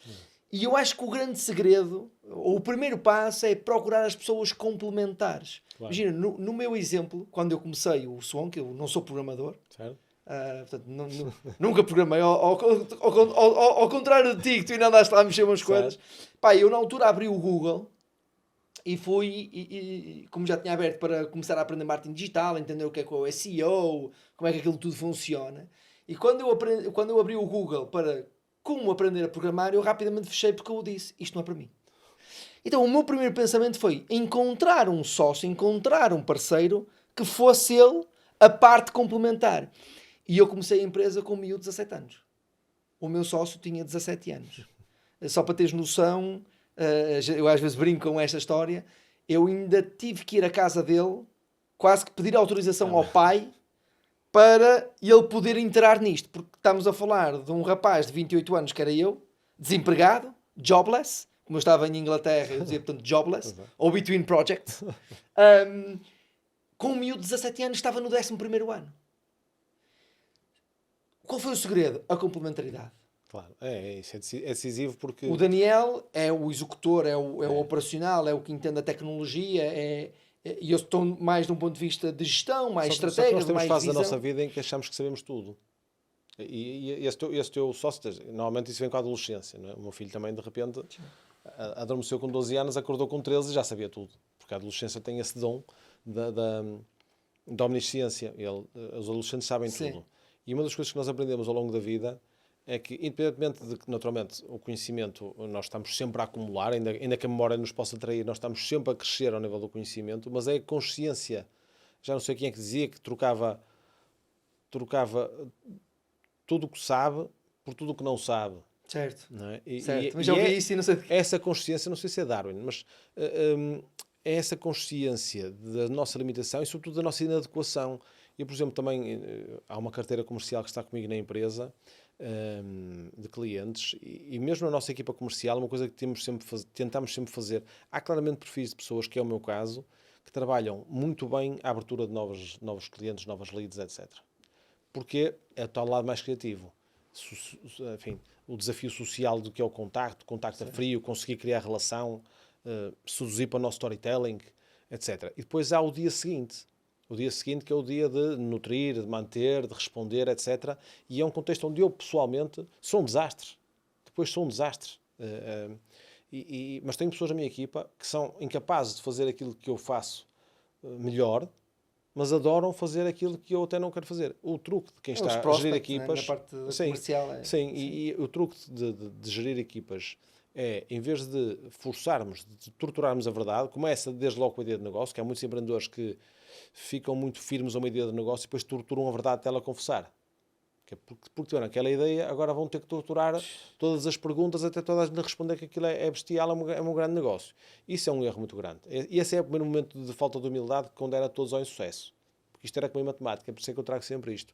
E eu acho que o grande segredo, ou o primeiro passo, é procurar as pessoas complementares. Claro. Imagina, no meu exemplo, quando eu comecei o Swan, que eu não sou programador, portanto, nunca programei, ao contrário de ti, que tu ainda andaste lá a mexer umas coisas. Eu na altura abri o Google e fui, como já tinha aberto para começar a aprender marketing digital, entender o que é o SEO, como é que aquilo tudo funciona. E quando eu abri o Google para como aprender a programar, eu rapidamente fechei porque eu disse, isto não é para mim. Então o meu primeiro pensamento foi encontrar um sócio, encontrar um parceiro que fosse ele a parte complementar. E eu comecei a empresa com 17 anos. O meu sócio tinha 17 anos. Só para teres noção, eu às vezes brinco com esta história, eu ainda tive que ir à casa dele, quase que pedir autorização ao pai para ele poder entrar nisto. Porque estamos a falar de um rapaz de 28 anos, que era eu, desempregado, jobless, como eu estava em Inglaterra, eu dizia, portanto, jobless, ou between projects, com um miúdo de 17 anos, estava no 11º ano. Qual foi o segredo? A complementaridade. Claro, isso é decisivo porque... O Daniel é o executor, é o operacional, é o que entende a tecnologia, e eu estou mais de um ponto de vista de gestão, mais estratégia, nós temos mais fases visão. da nossa vida em que achamos que sabemos tudo. E esse teu sócio, normalmente isso vem com a adolescência, não é? O meu filho também, de repente, adormeceu com 12 anos, acordou com 13 e já sabia tudo. Porque a adolescência tem esse dom da omnisciência. Os adolescentes sabem tudo. E uma das coisas que nós aprendemos ao longo da vida é que, independentemente de que, naturalmente, o conhecimento nós estamos sempre a acumular, ainda que a memória nos possa trair, nós estamos sempre a crescer ao nível do conhecimento, mas é a consciência. Já não sei quem é que dizia que trocava tudo o que sabe por tudo o que não sabe. Certo. Não é? Certo. Mas já ouvi isso e não sei... Essa consciência, não sei se é Darwin, mas é essa consciência da nossa limitação e, sobretudo, da nossa inadequação. Eu, por exemplo, também há uma carteira comercial que está comigo na empresa, de clientes, e mesmo na nossa equipa comercial, uma coisa que tentamos sempre fazer, há claramente perfis de pessoas, que é o meu caso, que trabalham muito bem a abertura de novos clientes, novas leads, etc. Porque é o tal lado mais criativo. Enfim, o desafio social do que é o contacto a frio, conseguir criar relação, seduzir para o nosso storytelling, etc. E depois há o dia seguinte, que é o dia de nutrir, de manter, de responder, etc. E é um contexto onde eu, pessoalmente, sou um desastre. Depois sou um desastre. Mas tenho pessoas na minha equipa que são incapazes de fazer aquilo que eu faço melhor, mas adoram fazer aquilo que eu até não quero fazer. O truque de quem Os está a prospects, gerir né? equipas... Na parte Sim, comercial. sim, e o truque de gerir equipas é, em vez de forçarmos, de torturarmos a verdade, começa desde logo com a ideia de negócio, que há muitos empreendedores que ficam muito firmes a uma ideia de negócio e depois torturam a verdade até ela confessar. Que é porque tiveram aquela ideia, agora vão ter que torturar todas as perguntas até toda a gente responder que aquilo é bestial, é um grande negócio. Isso é um erro muito grande. E esse é o primeiro momento de falta de humildade que condena todos ao insucesso. Porque isto era como em matemática, por isso é que eu trago sempre isto.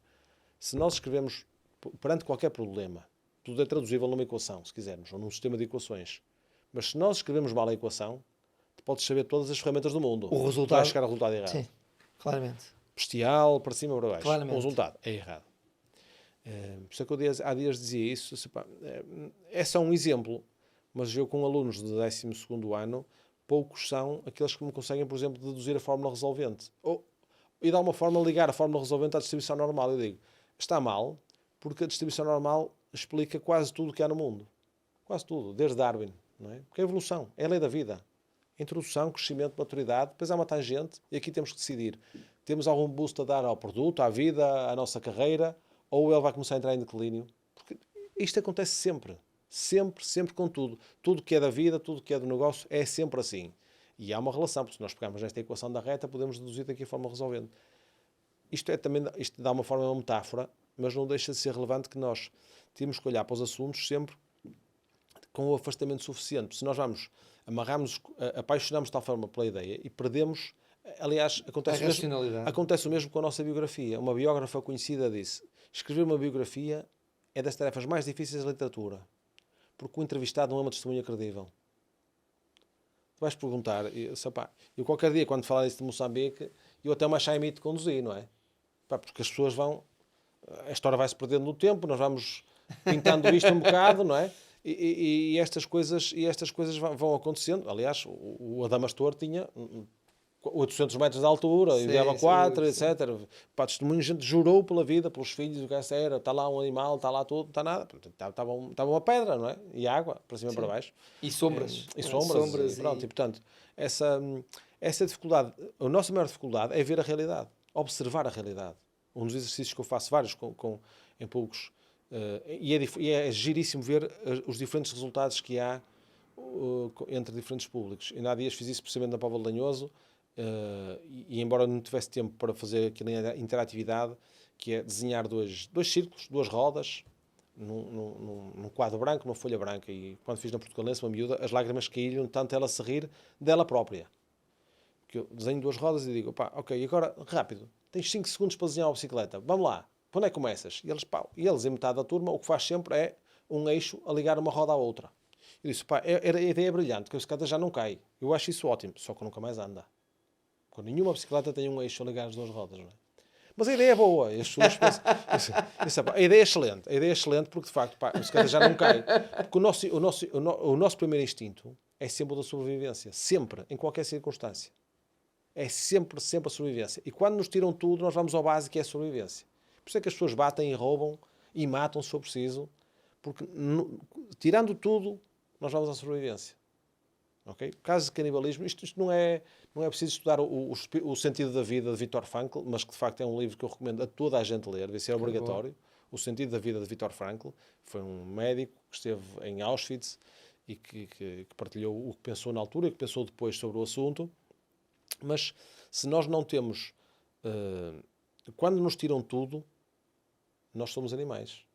Se nós escrevemos perante qualquer problema, tudo é traduzível numa equação, se quisermos, ou num sistema de equações. Mas se nós escrevemos mal a equação, tu podes saber todas as ferramentas do mundo. O resultado... Tu vais chegar ao resultado errado. Sim, claramente. Bestial, para cima ou para baixo. Claramente. O resultado é errado. Por isso é que eu há dias dizia isso. É só um exemplo, mas eu com alunos de 12º ano, poucos são aqueles que me conseguem, por exemplo, deduzir a fórmula resolvente. E dá uma forma de ligar a fórmula resolvente à distribuição normal. Eu digo, está mal, porque a distribuição normal explica quase tudo o que há no mundo. Quase tudo, desde Darwin. Não é? Porque é a evolução, é a lei da vida. Introdução, crescimento, maturidade, depois há uma tangente e aqui temos que decidir. Temos algum boost a dar ao produto, à vida, à nossa carreira, ou ele vai começar a entrar em declínio? Porque isto acontece sempre. Sempre, sempre com tudo. Tudo que é da vida, tudo que é do negócio, é sempre assim. E há uma relação, porque se nós pegarmos nesta equação da reta, podemos deduzir daqui a forma resolvendo. Isto dá uma forma, uma metáfora, mas não deixa de ser relevante que nós temos que olhar para os assuntos sempre com o afastamento suficiente. Se nós apaixonamos de tal forma pela ideia e perdemos... Aliás, acontece o mesmo com a nossa biografia. Uma biógrafa conhecida disse: escrever uma biografia é das tarefas mais difíceis da literatura, porque o entrevistado não é uma testemunha credível. Tu vais perguntar, eu qualquer dia, quando falar disso de Moçambique, eu até me achar em mim de conduzir, não é? Porque as pessoas a história vai-se perdendo no tempo, nós vamos pintando isto um bocado, não é? E estas coisas vão acontecendo. Aliás, o Adamastor tinha 800 metros de altura, enviava 4, etc. Para testemunho, gente jurou pela vida, pelos filhos, o que essa era, está lá um animal, está lá tudo, não está nada. Estava uma pedra, não é? E água, para cima e para baixo. E sombras. E sombras. E pronto, e portanto, essa dificuldade, a nossa maior dificuldade é ver a realidade, observar a realidade. Um dos exercícios que eu faço vários em públicos, e é giríssimo ver os diferentes resultados que há entre diferentes públicos. Ainda há dias fiz isso precisamente na Póvoa de Lanhoso, e embora não tivesse tempo para fazer aquela interatividade, que é desenhar dois círculos, duas rodas, num quadro branco, numa folha branca, e quando fiz na Portugalense, uma miúda, as lágrimas caíram, tanto ela se rir dela própria. Porque eu desenho duas rodas e digo, ok, agora, rápido, tens 5 segundos para desenhar uma bicicleta, vamos lá, quando é que começas? E eles, em metade da turma, o que faz sempre é um eixo a ligar uma roda à outra. Eu disse, a ideia é brilhante, que a bicicleta já não cai. Eu acho isso ótimo, só que nunca mais anda. Com nenhuma bicicleta tem um eixo a ligar as duas rodas, não é? Mas a ideia é boa. As pessoas pensam, a ideia é excelente porque, de facto, a bicicleta já não cai. Porque o nosso primeiro instinto é sempre o da sobrevivência. Sempre, em qualquer circunstância. É sempre a sobrevivência. E quando nos tiram tudo, nós vamos ao básico, que é a sobrevivência. Por isso é que as pessoas batem e roubam e matam, se for preciso. Porque, tirando tudo, nós vamos à sobrevivência. Okay? Casos de canibalismo, isto não é preciso estudar o Sentido da Vida de Viktor Frankl, mas que de facto é um livro que eu recomendo a toda a gente ler, deve ser obrigatório. O Sentido da Vida de Viktor Frankl foi um médico que esteve em Auschwitz e que partilhou o que pensou na altura e o que pensou depois sobre o assunto. Mas se nós não temos... quando nos tiram tudo, nós somos animais.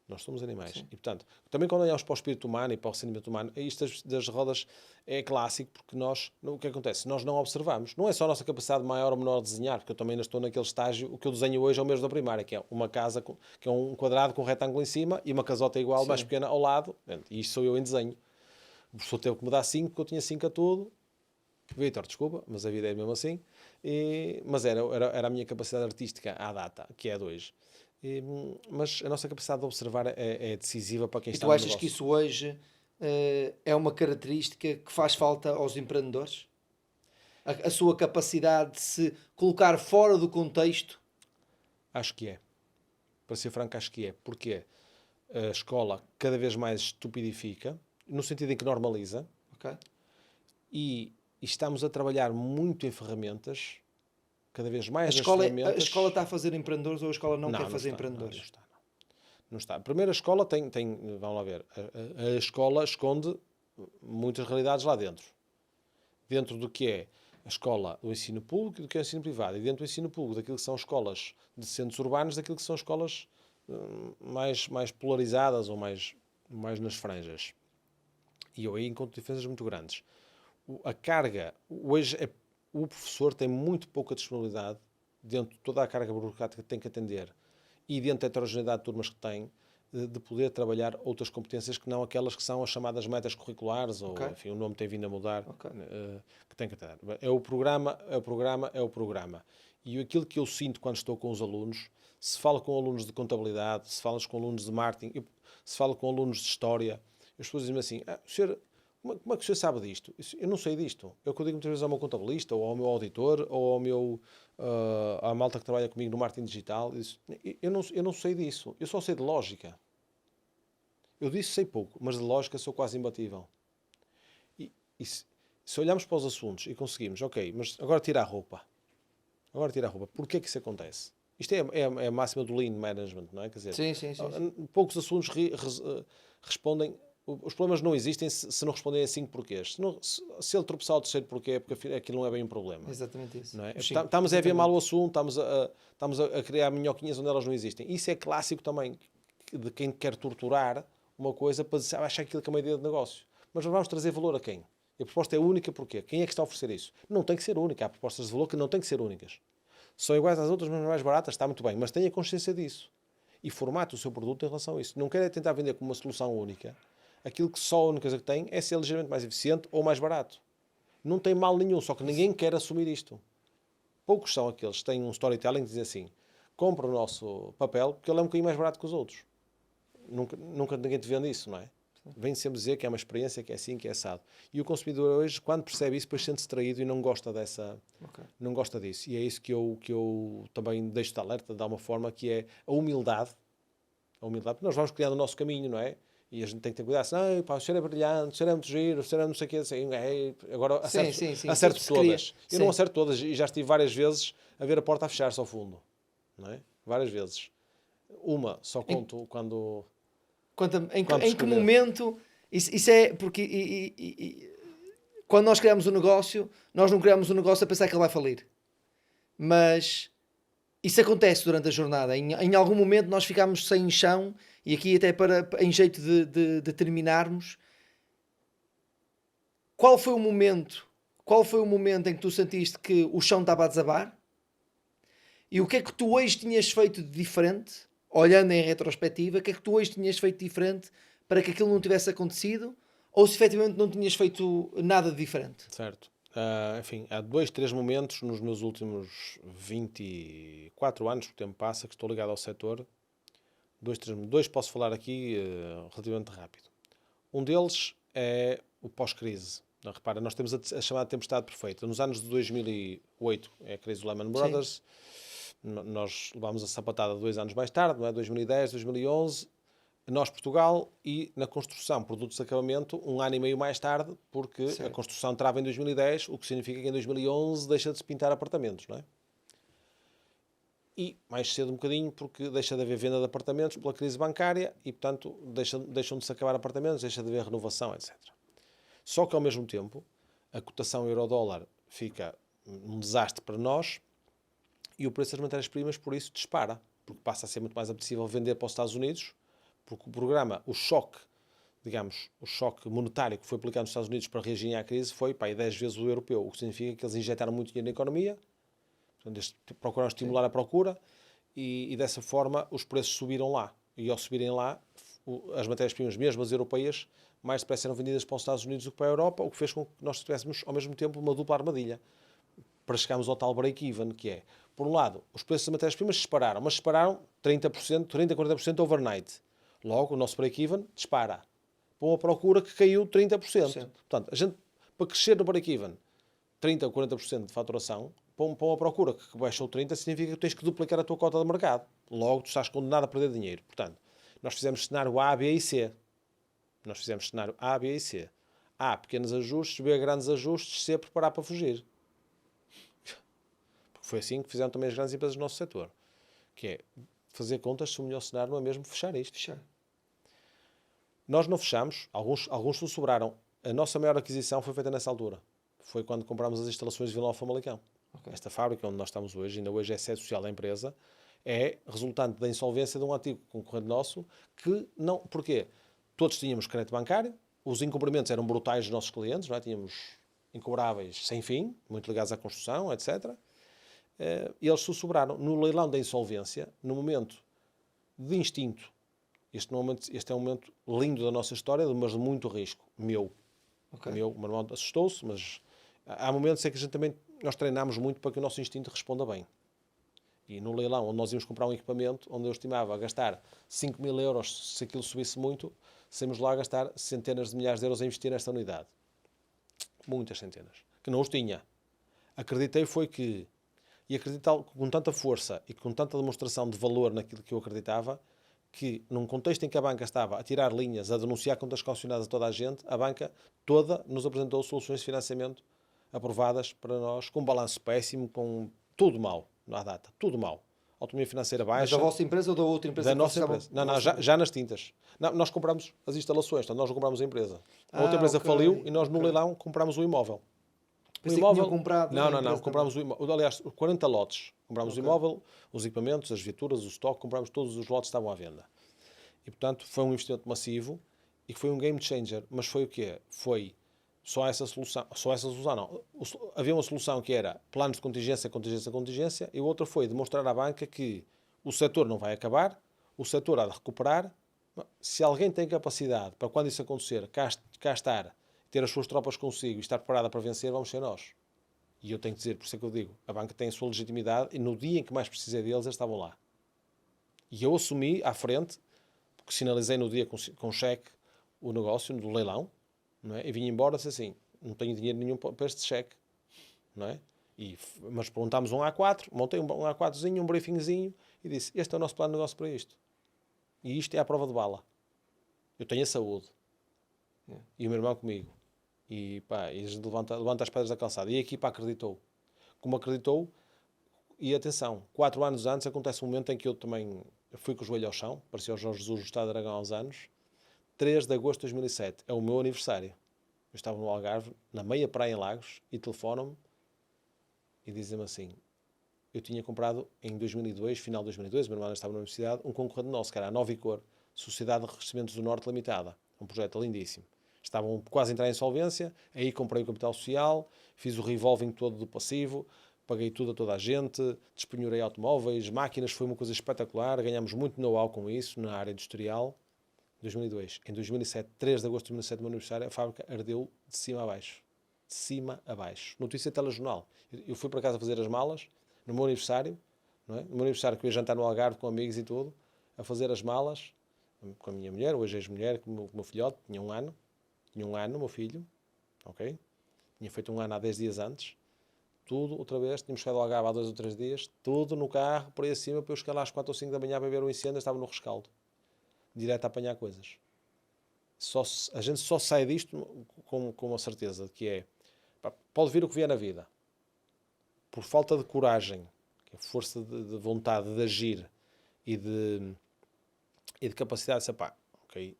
Nós somos animais. Sim. E, portanto, também quando olhamos para o espírito humano e para o sentimento humano, isto das rodas é clássico, porque o que acontece? Nós não observamos. Não é só a nossa capacidade maior ou menor de desenhar, porque eu também ainda estou naquele estágio, o que eu desenho hoje é o mesmo da primária, que é uma casa, que é um quadrado com um retângulo em cima e uma casota igual, sim, mais pequena ao lado. E isto sou eu em desenho. O professor teve que me dar 5, porque eu tinha 5 a tudo. Vítor, desculpa, mas a vida é mesmo assim. Mas era a minha capacidade artística à data, que é a de hoje. Mas a nossa capacidade de observar é decisiva para quem está no negócio. E tu achas que isso hoje é uma característica que faz falta aos empreendedores? A sua capacidade de se colocar fora do contexto? Acho que é. Para ser franco, acho que é. Porque a escola cada vez mais estupidifica, no sentido em que normaliza. Okay. E estamos a trabalhar muito em ferramentas cada vez A mais escola, as ferramentas... a escola está a fazer empreendedores ou a escola não quer fazer está, empreendedores? Não está. Não está. A primeira escola tem vamos lá ver, a escola esconde muitas realidades lá dentro. Dentro do que é a escola do ensino público e do que é o ensino privado. E dentro do ensino público, daquilo que são escolas de centros urbanos, daquilo que são escolas mais polarizadas ou mais nas franjas. E eu aí encontro diferenças muito grandes. A carga, hoje, o professor tem muito pouca disponibilidade dentro de toda a carga burocrática que tem que atender e dentro da heterogeneidade de turmas que tem, de poder trabalhar outras competências que não aquelas que são as chamadas metas curriculares, ou enfim, o nome tem vindo a mudar, que tem que ter. É o programa. E aquilo que eu sinto quando estou com os alunos, se falo com alunos de contabilidade, se falas com alunos de marketing, se falo com alunos de história, as pessoas dizem-me assim, senhor, como é que o senhor sabe disto? Eu não sei disto. É o que eu digo muitas vezes ao meu contabilista, ou ao meu auditor, ou ao meu, à malta que trabalha comigo no marketing digital. Eu não sei disso. Eu só sei de lógica. Eu disso sei pouco, mas de lógica sou quase imbatível. E se olharmos para os assuntos e conseguimos, ok, mas agora tira a roupa. Porquê que isso acontece? Isto é a máxima do Lean Management, não é? Quer dizer, Sim. poucos assuntos respondem. Os problemas não existem se não respondem a 5 porquês. Se ele tropeçar ao terceiro porquê, é porque aquilo não é bem um problema. Exatamente isso. Não é? Sim, Estamos a ver mal o assunto, estamos a criar minhoquinhas onde elas não existem. Isso é clássico também de quem quer torturar uma coisa para achar aquilo que é uma ideia de negócio. Mas vamos trazer valor a quem? E a proposta é única porquê? Quem é que está a oferecer isso? Não tem que ser única. Há propostas de valor que não têm que ser únicas. São iguais às outras, mas mais baratas, está muito bem. Mas tenha consciência disso. E formate o seu produto em relação a isso. Não quer tentar vender como uma solução única. Aquilo que só a única coisa que tem é ser ligeiramente mais eficiente ou mais barato. Não tem mal nenhum, só que ninguém quer assumir isto. Poucos são aqueles que têm um storytelling que dizem assim, compra o nosso papel porque ele é um bocadinho mais barato que os outros. Nunca ninguém te vende isso, não é? Vem sempre dizer que é uma experiência, que é assim, que é assado. E o consumidor hoje, quando percebe isso, depois sente-se traído e não gosta não gosta disso. E é isso que eu também deixo de alerta de uma forma, que é a humildade. Porque nós vamos criando o nosso caminho, não é? E a gente tem que ter cuidado. Assim, pá, o senhor é brilhante, o senhor é muito giro, o senhor é não sei o quê. Assim, agora acerto todas. Eu não acerto todas e já estive várias vezes a ver a porta a fechar-se ao fundo. Não é? Várias vezes. Uma, só conto quando em que momento... Isso é porque... quando nós criamos um negócio, nós não criamos um negócio a pensar que ele vai falir. Mas... isso acontece durante a jornada. Em algum momento nós ficamos sem chão, e aqui até em jeito de terminarmos, qual foi o momento em que tu sentiste que o chão estava a desabar? E o que é que tu hoje tinhas feito de diferente, olhando em retrospectiva, o que é que tu hoje tinhas feito diferente para que aquilo não tivesse acontecido, ou se efetivamente não tinhas feito nada de diferente? Certo. Enfim, há 2, 3 momentos nos meus últimos 24 anos, que o tempo passa, que estou ligado ao setor. 2 posso falar aqui relativamente rápido. Um deles é o pós-crise. Repara, nós temos a chamada tempestade perfeita. Nos anos de 2008, é a crise do Lehman Brothers. Nós levámos a sapatada 2 anos mais tarde, não é? 2010, 2011. Nós, Portugal, e na construção, produtos de acabamento, 1 ano e meio mais tarde, porque a construção trava em 2010, o que significa que em 2011 deixa de se pintar apartamentos, não é? E mais cedo um bocadinho, porque deixa de haver venda de apartamentos pela crise bancária e, portanto, deixam de se acabar apartamentos, deixa de haver renovação, etc. Só que, ao mesmo tempo, a cotação euro-dólar fica um desastre para nós e o preço das matérias-primas, por isso, dispara, porque passa a ser muito mais apetecível vender para os Estados Unidos, porque o programa, o choque monetário que foi aplicado nos Estados Unidos para reagir à crise foi 10 vezes o europeu, o que significa que eles injetaram muito dinheiro na economia, portanto, procuraram estimular a procura e dessa forma os preços subiram lá. E ao subirem lá, as matérias-primas, mesmo as europeias, mais depressa eram vendidas para os Estados Unidos do que para a Europa, o que fez com que nós tivéssemos ao mesmo tempo uma dupla armadilha para chegarmos ao tal break-even, que é, por um lado, os preços das matérias-primas dispararam, mas dispararam 30%, 40% overnight. Logo, o nosso break-even dispara para uma procura que caiu 30%. Portanto, a gente, para crescer no break-even 30% ou 40% de faturação, para uma procura que baixou 30%, significa que tens que duplicar a tua cota de mercado. Logo, tu estás condenado a perder dinheiro. Portanto, nós fizemos cenário A, B e C. A, pequenos ajustes, B, grandes ajustes, C, preparar para fugir. foi assim que fizeram também as grandes empresas do nosso setor, que é fazer contas se o melhor cenário não é mesmo fechar isto. Nós não fechamos, alguns se sobraram. A nossa maior aquisição foi feita nessa altura. Foi quando comprámos as instalações de Vila Nova de Famalicão. Esta fábrica onde nós estamos hoje, ainda hoje é sede social da empresa, é resultante da insolvência de um antigo concorrente nosso que não... Porquê? Todos tínhamos crédito bancário, os incumprimentos eram brutais dos nossos clientes, não é? Tínhamos incobráveis sem fim, muito ligados à construção, etc. E eles se sobraram. No leilão da insolvência, no momento de instinto, este é um momento lindo da nossa história, mas de muito risco, meu. O meu irmão assustou-se, mas há momentos em que a gente também, nós treinamos muito para que o nosso instinto responda bem. E no leilão, onde nós íamos comprar um equipamento, onde eu estimava gastar 5.000 euros, se aquilo subisse muito, saímos lá a gastar centenas de milhares de euros a investir nesta unidade. Muitas centenas. Que não os tinha. Acreditei foi que, e acreditar com tanta força e com tanta demonstração de valor naquilo que eu acreditava, que num contexto em que a banca estava a tirar linhas, a denunciar contas calcionadas a toda a gente, a banca toda nos apresentou soluções de financiamento aprovadas para nós, com um balanço péssimo, com tudo mal, à data, tudo mal. Autonomia financeira baixa. Mas da vossa empresa ou da outra empresa? Da nossa empresa. Não, já nas tintas. Não, nós compramos as instalações, então nós não compramos a empresa. A outra empresa faliu e nós no leilão compramos o imóvel. Pensei que tinham comprado. Não, compramos o imóvel. Aliás, 40 lotes. Compramos o imóvel, os equipamentos, as viaturas, o estoque, compramos todos os lotes que estavam à venda. E, portanto, foi um investimento massivo e foi um game changer. Mas foi o quê? Foi só essa solução não. Havia uma solução que era planos de contingência, e a outra foi demonstrar à banca que o setor não vai acabar, o setor há de recuperar. Se alguém tem capacidade para, quando isso acontecer, cá estar, ter as suas tropas consigo e estar preparada para vencer, vamos ser nós. E eu tenho que dizer, por isso é que eu digo, a banca tem a sua legitimidade e no dia em que mais precisei deles, eles estavam lá. E eu assumi à frente, porque sinalizei no dia com cheque o negócio do leilão, não é? E vim embora disse assim, não tenho dinheiro nenhum para este cheque, não é? Mas perguntámos um A4, montei um A4zinho, um briefingzinho e disse, este é o nosso plano de negócio para isto. E isto é a prova de bala. Eu tenho a saúde. E o meu irmão comigo. E a gente levanta as pedras da calçada. E a equipa acreditou. Como acreditou, e atenção, 4 anos antes acontece um momento em que eu também fui com o joelho ao chão, parecia o Jorge Jesus do Estado de Aragão há uns anos. 3 de agosto de 2007, é o meu aniversário. Eu estava no Algarve, na meia praia em Lagos, e telefonam-me e dizem-me assim, eu tinha comprado em 2002, final de 2002, meu irmão estava na universidade, um concorrente nosso, que era a Novicor, Sociedade de Revestimentos do Norte Limitada, um projeto lindíssimo. Estavam quase a entrar em insolvência, aí comprei o capital social, fiz o revolving todo do passivo, paguei tudo a toda a gente, despenhorei automóveis, máquinas, foi uma coisa espetacular, ganhamos muito know-how com isso na área industrial. 2002. Em 2007, 3 de agosto de 2007, no meu aniversário, a fábrica ardeu de cima a baixo. De cima a baixo. Notícia telejornal. Eu fui para casa fazer as malas, no meu aniversário, não é? No meu aniversário que eu ia jantar no Algarve com amigos e tudo, a fazer as malas, com a minha mulher, hoje ex-mulher, com o meu filhote, tinha um ano, o meu filho, ok? Tinha feito um ano há 10 dias antes, tudo, outra vez, tínhamos chegado ao Algarve há 2 ou 3 dias, tudo no carro, por aí acima, para eu chegar lá às 4 ou 5 da manhã para ver o incêndio, estava no rescaldo. Direto a apanhar coisas. A gente só sai disto com uma certeza, que é, pode vir o que vier na vida. Por falta de coragem, que é força de vontade de agir e de capacidade de dizer, ok.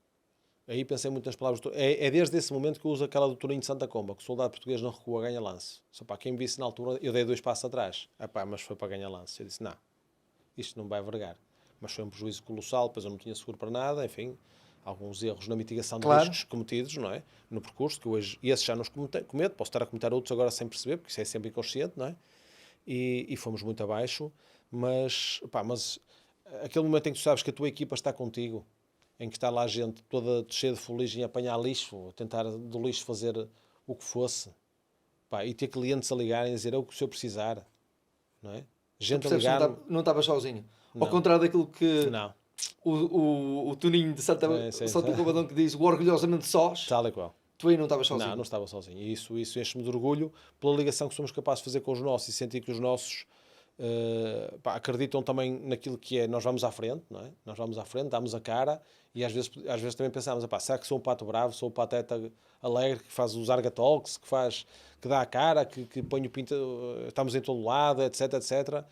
Aí pensei muito nas palavras. É desde esse momento que eu uso aquela do Tourinho de Santa Comba, que o soldado português não recua, ganha lance. Quem me visse na altura, eu dei 2 passos atrás. Mas foi para ganhar lance. Eu disse, não, isto não vai vergar. Mas foi um prejuízo colossal, depois eu não tinha seguro para nada, enfim, alguns erros na mitigação de riscos cometidos, não é? No percurso, que hoje, e esses já não os cometo, posso estar a cometer outros agora sem perceber, porque isso é sempre inconsciente, não é? E fomos muito abaixo, mas aquele momento em que tu sabes que a tua equipa está contigo, em que está lá a gente toda cheia de fuligem a apanhar lixo, a tentar do lixo fazer o que fosse, e ter clientes a ligarem e dizer, é o que o senhor precisar, não é? Gente a ligar. Não estavas sozinho. Ao contrário daquilo que não. O Toninho de Santa Combadão que diz o orgulhosamente sós. Tal e qual. Tu aí não estavas sozinho. Não estava sozinho. E isso enche-me de orgulho pela ligação que somos capazes de fazer com os nossos e sentir que os nossos acreditam também naquilo que é, nós vamos à frente, não é? Nós vamos à frente, damos a cara, e às vezes também pensamos, será que sou um pato bravo, sou o pateta alegre que faz os Arga Talks, que dá a cara, que põe o pinto, estamos em todo lado, etc, etc.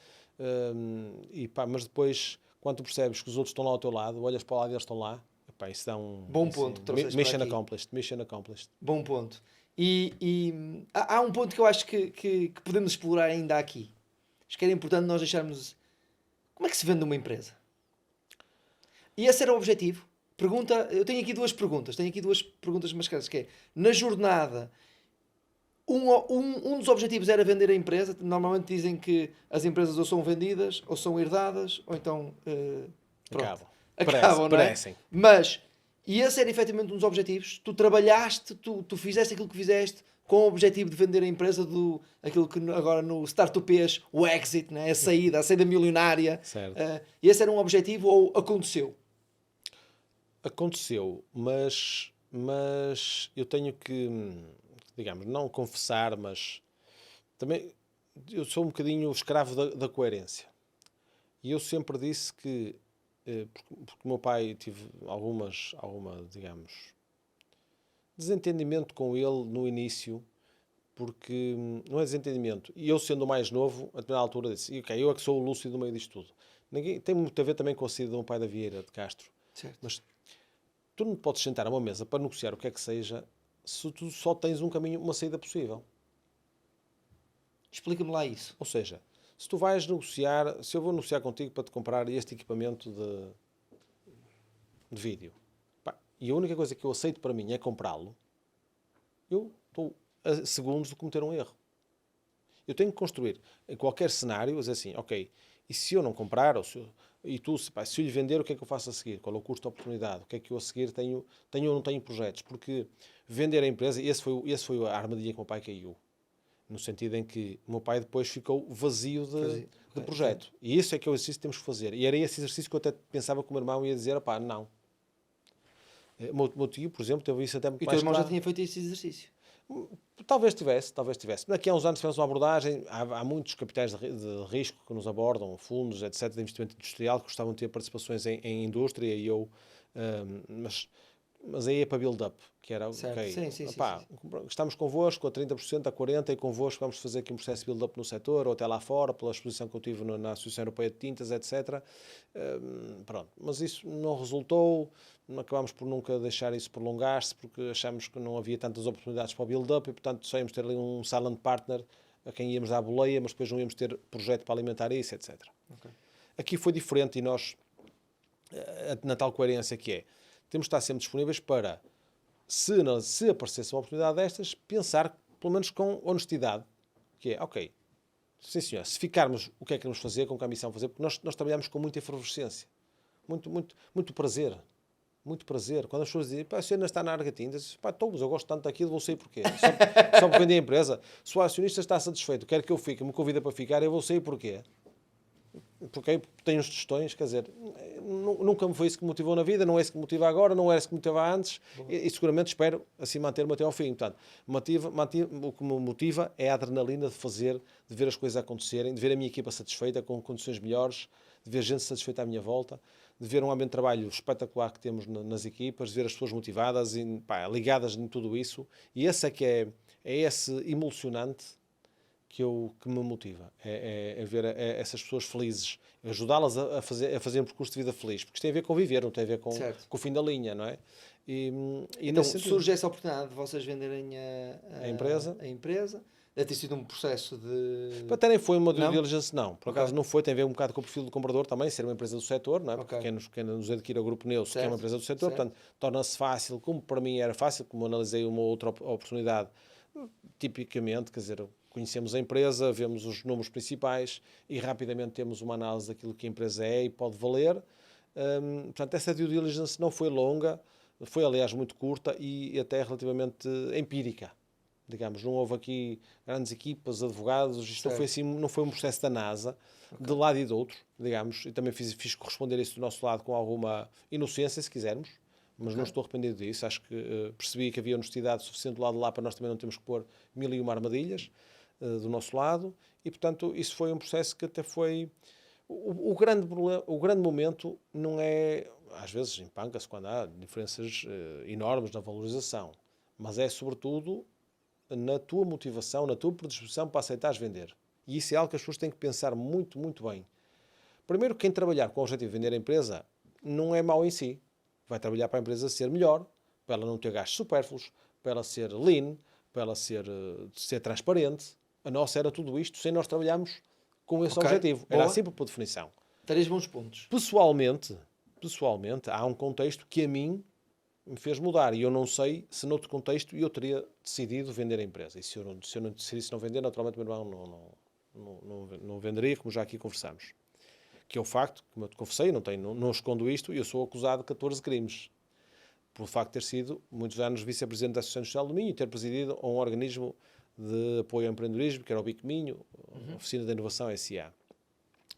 Mas depois, quando tu percebes que os outros estão lá ao teu lado, olhas para o lado e eles estão lá, isso dá um... Bom ponto que trouxeste para mission aqui. mission accomplished. Bom ponto. E há um ponto que eu acho que podemos explorar ainda aqui. Acho que era importante nós deixarmos... Como é que se vende uma empresa? E esse era o objetivo. Eu tenho aqui duas perguntas mascaradas, que é, na jornada, um dos objetivos era vender a empresa. Normalmente dizem que as empresas ou são vendidas, ou são herdadas, ou então... Acabam, não é? Parecem. Mas, e esse era efetivamente um dos objetivos. Tu trabalhaste, tu fizeste aquilo que fizeste com o objetivo de vender a empresa aquilo que agora no Startupês, o exit, né? A saída milionária. Certo. E esse era um objetivo ou aconteceu? Aconteceu, mas eu tenho que, digamos, não confessar, mas também eu sou um bocadinho escravo da coerência. E eu sempre disse que, porque o meu pai tive alguma, digamos, desentendimento com ele no início, porque não é desentendimento. E eu, sendo o mais novo, a determinada altura disse, ok, eu é que sou o lúcido no meio disto tudo. Tem muito a ver também com a saída do meu pai da Vieira de Castro. Certo. Mas tu não podes sentar a uma mesa para negociar o que é que seja se tu só tens um caminho, uma saída possível. Explica-me lá isso. Ou seja, se tu vais negociar, se eu vou negociar contigo para te comprar este equipamento de vídeo, e a única coisa que eu aceito para mim é comprá-lo, eu estou a segundos de cometer um erro. Eu tenho que construir em qualquer cenário, dizer assim, ok, e se eu não comprar, se eu lhe vender, o que é que eu faço a seguir? Qual é o custo de oportunidade? O que é que eu a seguir tenho ou não tenho projetos? Porque vender a empresa, esse foi a armadilha que o meu pai caiu. No sentido em que o meu pai depois ficou vazio de projeto. E isso é que é o exercício que temos que fazer. E era esse exercício que eu até pensava que o meu irmão ia dizer, não. O meu tio, por exemplo, teve isso até muito mais claro. E o teu irmão já tinha feito esse exercício? Talvez tivesse. Daqui a uns anos tivemos uma abordagem, há muitos capitais de risco que nos abordam, fundos, etc., de investimento industrial, que gostavam de ter participações em indústria, e eu, mas aí é para build-up, que era, certo. ok, Sim. estamos convosco a 30%, a 40%, e convosco vamos fazer aqui um processo de build-up no setor, ou até lá fora, pela exposição que eu tive na Associação Europeia de Tintas, etc. Pronto, mas isso não resultou, acabámos por nunca deixar isso prolongar-se, porque achamos que não havia tantas oportunidades para o build-up, e portanto só íamos ter ali um silent partner a quem íamos dar a boleia, mas depois não íamos ter projeto para alimentar isso, etc. Okay. Aqui foi diferente, e nós, na tal coerência que é, temos de estar sempre disponíveis para, se aparecesse uma oportunidade destas, pensar, pelo menos com honestidade, que é, ok, sim senhor, se ficarmos, o que é que queremos fazer, com que ambição fazer, porque nós trabalhamos com muita efervescência, muito prazer. Muito prazer. Quando as pessoas dizem, se ainda está na Argatindas, eu gosto tanto daquilo, vou sair porquê? Só por vender a empresa. Se o acionista está satisfeito, quer que eu fique, me convida para ficar, eu vou sair porquê? Porque tenho os tostões, quer dizer, nunca me foi isso que me motivou na vida, não é isso que me motiva agora, não era isso que me motivava antes, e seguramente espero assim manter-me até ao fim. Portanto, o que me motiva é a adrenalina de ver as coisas acontecerem, de ver a minha equipa satisfeita, com condições melhores, de ver gente satisfeita à minha volta, de ver um ambiente de trabalho espetacular que temos nas equipas, de ver as pessoas motivadas e ligadas em tudo isso. E esse é esse emulsionante que me motiva, é ver essas pessoas felizes, ajudá-las a fazer um percurso de vida feliz, porque isto tem a ver com viver, não tem a ver com o fim da linha, não é? Então surge essa oportunidade de vocês venderem a empresa. Deve ter sido um processo de... Até nem foi uma due diligence, não. Por acaso não foi, tem a ver um bocado com o perfil do comprador também, ser uma empresa do setor, não é? Porque quem nos adquire é o Grupo Neus, que é uma empresa do setor, portanto, torna-se fácil, como para mim era fácil, como analisei uma outra oportunidade, tipicamente, quer dizer, conhecemos a empresa, vemos os números principais e rapidamente temos uma análise daquilo que a empresa é e pode valer. Portanto, essa due diligence não foi longa, foi aliás muito curta e até relativamente empírica. Digamos, não houve aqui grandes equipas, advogados, isto não foi assim, não foi um processo da NASA, de um lado e do outro, digamos, e também fiz corresponder isso do nosso lado com alguma inocência, se quisermos, mas não estou arrependido disso, acho que percebi que havia honestidade suficiente do lado de lá para nós também não termos que pôr 1001 armadilhas, do nosso lado e, portanto, isso foi um processo que até foi... O grande problema, o grande momento não é... Às vezes empanca-se quando há diferenças enormes na valorização, mas é, sobretudo, na tua motivação, na tua predisposição para aceitares vender. E isso é algo que as pessoas têm que pensar muito, muito bem. Primeiro, quem trabalhar com o objetivo de vender a empresa não é mau em si. Vai trabalhar para a empresa ser melhor, para ela não ter gastos supérfluos, para ela ser lean, para ela ser transparente. A nossa era tudo isto sem nós trabalharmos com esse objetivo. Era assim por definição. 3 bons pontos. Pessoalmente, há um contexto que a mim me fez mudar. E eu não sei se noutro contexto eu teria decidido vender a empresa. E se eu não decidisse não vender, naturalmente o meu irmão não venderia, como já aqui conversamos. Que é o facto, como eu te confessei, não escondo isto, eu sou acusado de 14 crimes. Por facto de ter sido, muitos anos, vice-presidente da Associação Industrial do Minho e ter presidido um organismo de apoio ao empreendedorismo, que era o BIC Minho, Oficina de Inovação SA.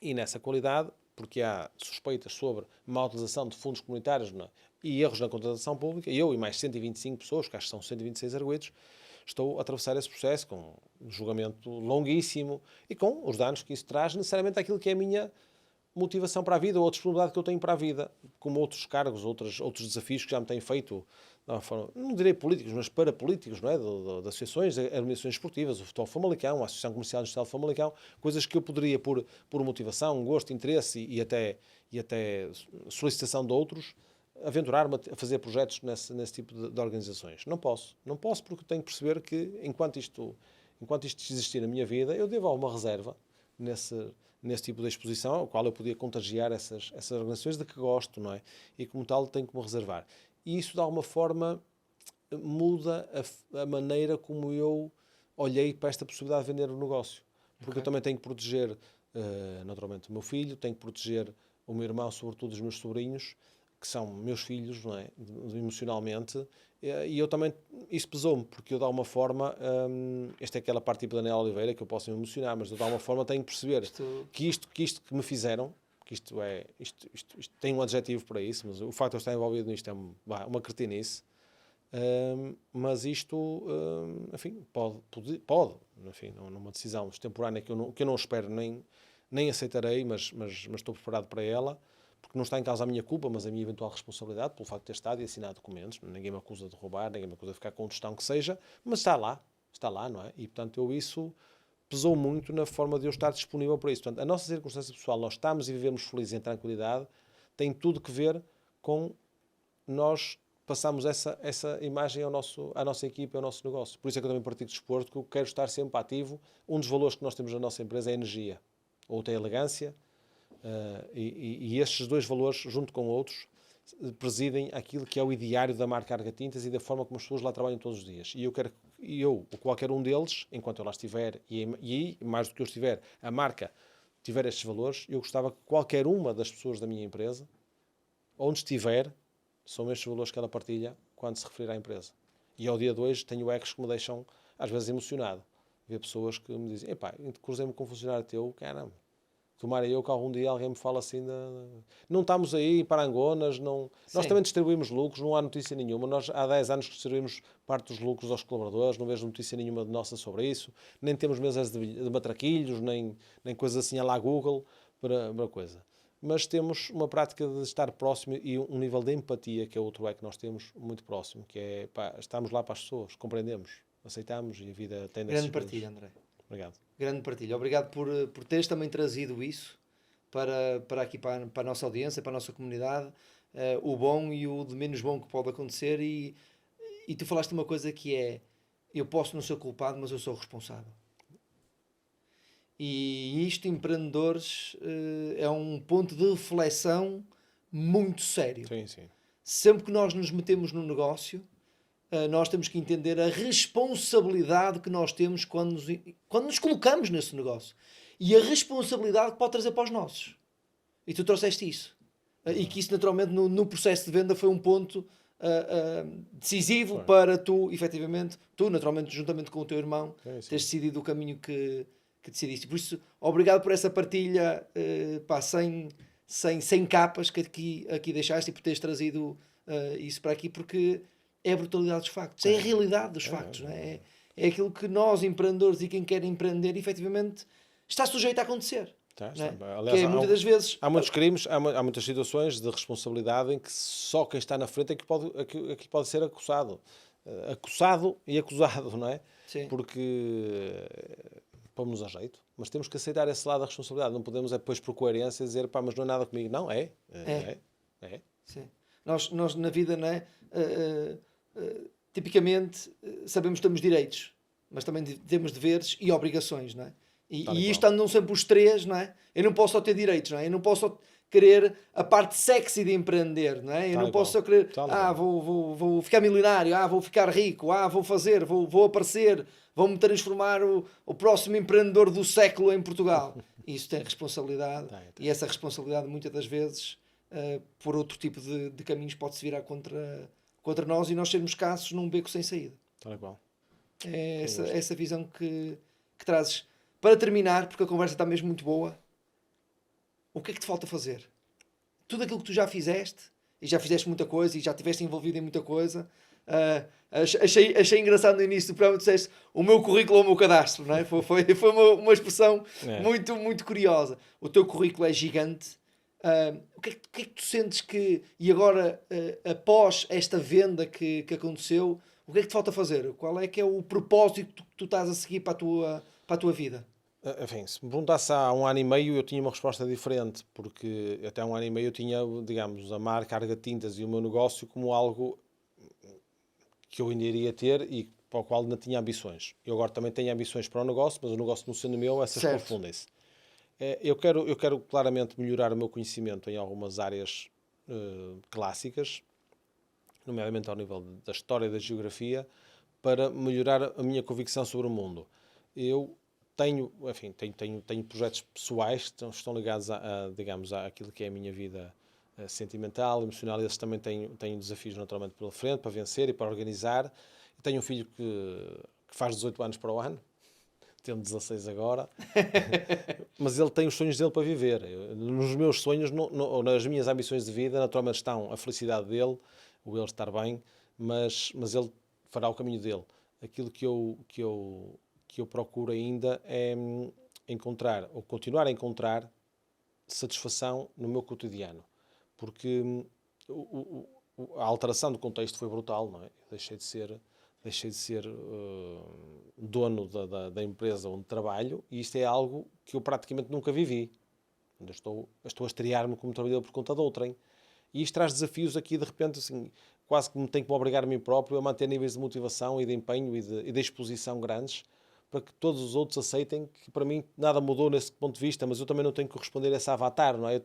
E nessa qualidade, porque há suspeitas sobre má utilização de fundos comunitários e erros na contratação pública, eu e mais 125 pessoas, que acho que são 126 arguidos, estou a atravessar esse processo com um julgamento longuíssimo e com os danos que isso traz necessariamente àquilo que é a minha motivação para a vida ou a disponibilidade que eu tenho para a vida, como outros cargos, outros desafios que já me têm feito, não direi políticos, mas para políticos, não é? De associações, organizações esportivas, o Futebol Famalicão, a Associação Comercial Industrial de Famalicão, coisas que eu poderia, por motivação, gosto, interesse e até solicitação de outros, aventurar-me a fazer projetos nesse tipo de organizações. Não posso porque tenho que perceber que enquanto isto existir na minha vida, eu devo alguma reserva nesse tipo de exposição, ao qual eu podia contagiar essas organizações de que gosto, não é? E como tal tenho que me reservar. E isso de alguma forma muda a maneira como eu olhei para esta possibilidade de vender o negócio. Porque eu também tenho que proteger naturalmente o meu filho, tenho que proteger o meu irmão, sobretudo os meus sobrinhos, que são meus filhos, não é? Emocionalmente, e eu também, isso pesou-me, porque eu de alguma forma, esta é aquela parte tipo da Daniel Oliveira, que eu posso me emocionar, mas eu de alguma forma tenho que perceber que isto que me fizeram, que isto tem um adjetivo para isso, mas o facto de eu estar envolvido nisto é uma cretinice, mas isto, enfim, pode, enfim, numa decisão extemporânea que eu não espero nem aceitarei, mas estou preparado para ela, porque não está em causa a minha culpa, mas a minha eventual responsabilidade pelo facto de ter estado e assinado documentos. Ninguém me acusa de roubar, ninguém me acusa de ficar com um tostão que seja, mas está lá, não é? E, portanto, isso pesou muito na forma de eu estar disponível para isso. Portanto, a nossa circunstância pessoal, nós estamos e vivemos felizes em tranquilidade, tem tudo que ver com nós passarmos essa imagem à nossa equipa, ao nosso negócio. Por isso é que eu também pratico desporto, que eu quero estar sempre ativo. Um dos valores que nós temos na nossa empresa é a energia, ou tem elegância, e estes dois valores, junto com outros, presidem aquilo que é o ideário da marca Argatintas e da forma como as pessoas lá trabalham todos os dias. E eu ou qualquer um deles, enquanto eu lá estiver, e mais do que eu estiver, a marca tiver estes valores, eu gostava que qualquer uma das pessoas da minha empresa, onde estiver, são estes valores que ela partilha quando se referir à empresa. E ao dia de hoje tenho ecos que me deixam, às vezes, emocionado. Ver pessoas que me dizem, epá, cruzei-me com um funcionário teu, caramba. Tomara eu que algum dia alguém me fale assim não estamos aí para Parangonas, nós também distribuímos lucros, não há notícia nenhuma. Nós há 10 anos que distribuímos parte dos lucros aos colaboradores, não vejo notícia nenhuma de nossa sobre isso, nem temos mesas de matraquilhos, nem coisas assim à la Google para coisa. Mas temos uma prática de estar próximo e um nível de empatia, que é outro que nós temos muito próximo, que é, estamos lá para as pessoas, compreendemos, aceitamos e a vida tem desses. Grande partilha, André. Obrigado. Grande partilha. Obrigado por teres também trazido isso para aqui, para a nossa audiência, para a nossa comunidade, o bom e o de menos bom que pode acontecer. E tu falaste uma coisa que é, eu posso não ser culpado, mas eu sou responsável. E isto, empreendedores, é um ponto de reflexão muito sério. Sim, sim. Sempre que nós nos metemos no negócio, nós temos que entender a responsabilidade que nós temos quando nos colocamos nesse negócio. E a responsabilidade que pode trazer para os nossos. E tu trouxeste isso. E que isso, naturalmente, no processo de venda foi um ponto decisivo para tu, efetivamente, naturalmente, juntamente com o teu irmão, teres decidido o caminho que decidiste. Por isso, obrigado por essa partilha sem capas que aqui deixaste e por teres trazido isso para aqui, porque é a brutalidade dos factos, é a realidade dos factos. Não é? é aquilo que nós, empreendedores e quem quer empreender, efetivamente, está sujeito a acontecer. Tá, Não é? aliás, Que é, muitas das vezes... há muitos crimes, há muitas situações de responsabilidade em que só quem está na frente é que pode ser acusado. Acusado e acusado, não é? Sim. Porque pomos a jeito, mas temos que aceitar esse lado da responsabilidade. Não podemos depois por coerência dizer, pá, mas não é nada comigo. Não, é. Sim. Nós na vida, não é? Tipicamente, sabemos que temos direitos, mas também temos deveres e obrigações, não é? E isto andam sempre os três, não é? Eu não posso só ter direitos, não é? Eu não posso só querer a parte sexy de empreender, não é? Eu não posso só querer, vou ficar milionário, vou ficar rico, vou fazer, vou aparecer, vou-me transformar o próximo empreendedor do século em Portugal. Isso tem responsabilidade, e essa responsabilidade muitas das vezes, por outro tipo de caminhos, pode-se virar contra nós e nós sermos caços num beco sem saída. Tal igual. É essa visão que trazes. Para terminar, porque a conversa está mesmo muito boa, o que é que te falta fazer? Tudo aquilo que tu já fizeste, e já fizeste muita coisa, e já estiveste envolvido em muita coisa, achei engraçado no início do programa, tu disseste o meu currículo ou o meu cadastro, não é? Foi uma expressão muito, muito curiosa. O teu currículo é gigante. O que é que tu sentes que, e agora, após esta venda que aconteceu, o que é que te falta fazer? Qual é que é o propósito que tu estás a seguir para a tua vida? Enfim, se me perguntasse há 1 ano e meio, eu tinha uma resposta diferente, porque até há 1 ano e meio eu tinha, digamos, a marca Arga Tintas e o meu negócio como algo que eu ainda iria ter e para o qual ainda tinha ambições. Eu agora também tenho ambições para o negócio, mas o negócio não sendo meu, essas confundem-se. Eu quero claramente melhorar o meu conhecimento em algumas áreas clássicas, nomeadamente ao nível da história e da geografia, para melhorar a minha convicção sobre o mundo. Eu tenho projetos pessoais que estão ligados digamos, àquilo que é a minha vida sentimental, emocional, e esses também tenho desafios naturalmente pela frente, para vencer e para organizar. Eu tenho um filho que faz 18 anos para o ano, tendo 16 agora, mas ele tem os sonhos dele para viver. Nos meus sonhos, ou nas minhas ambições de vida, naturalmente estão a felicidade dele, o ele estar bem, mas ele fará o caminho dele. Aquilo que eu procuro ainda é encontrar, ou continuar a encontrar, satisfação no meu cotidiano. Porque a alteração do contexto foi brutal, não é? Deixei de ser dono da empresa onde trabalho, e isto é algo que eu praticamente nunca vivi. Eu estou a estrear-me como trabalhador por conta de outrem. E isto traz desafios aqui, de repente, assim, quase que me tenho que me obrigar a mim próprio a manter níveis de motivação e de empenho e de exposição grandes, para que todos os outros aceitem que, para mim, nada mudou nesse ponto de vista, mas eu também não tenho que corresponder a esse avatar, não é?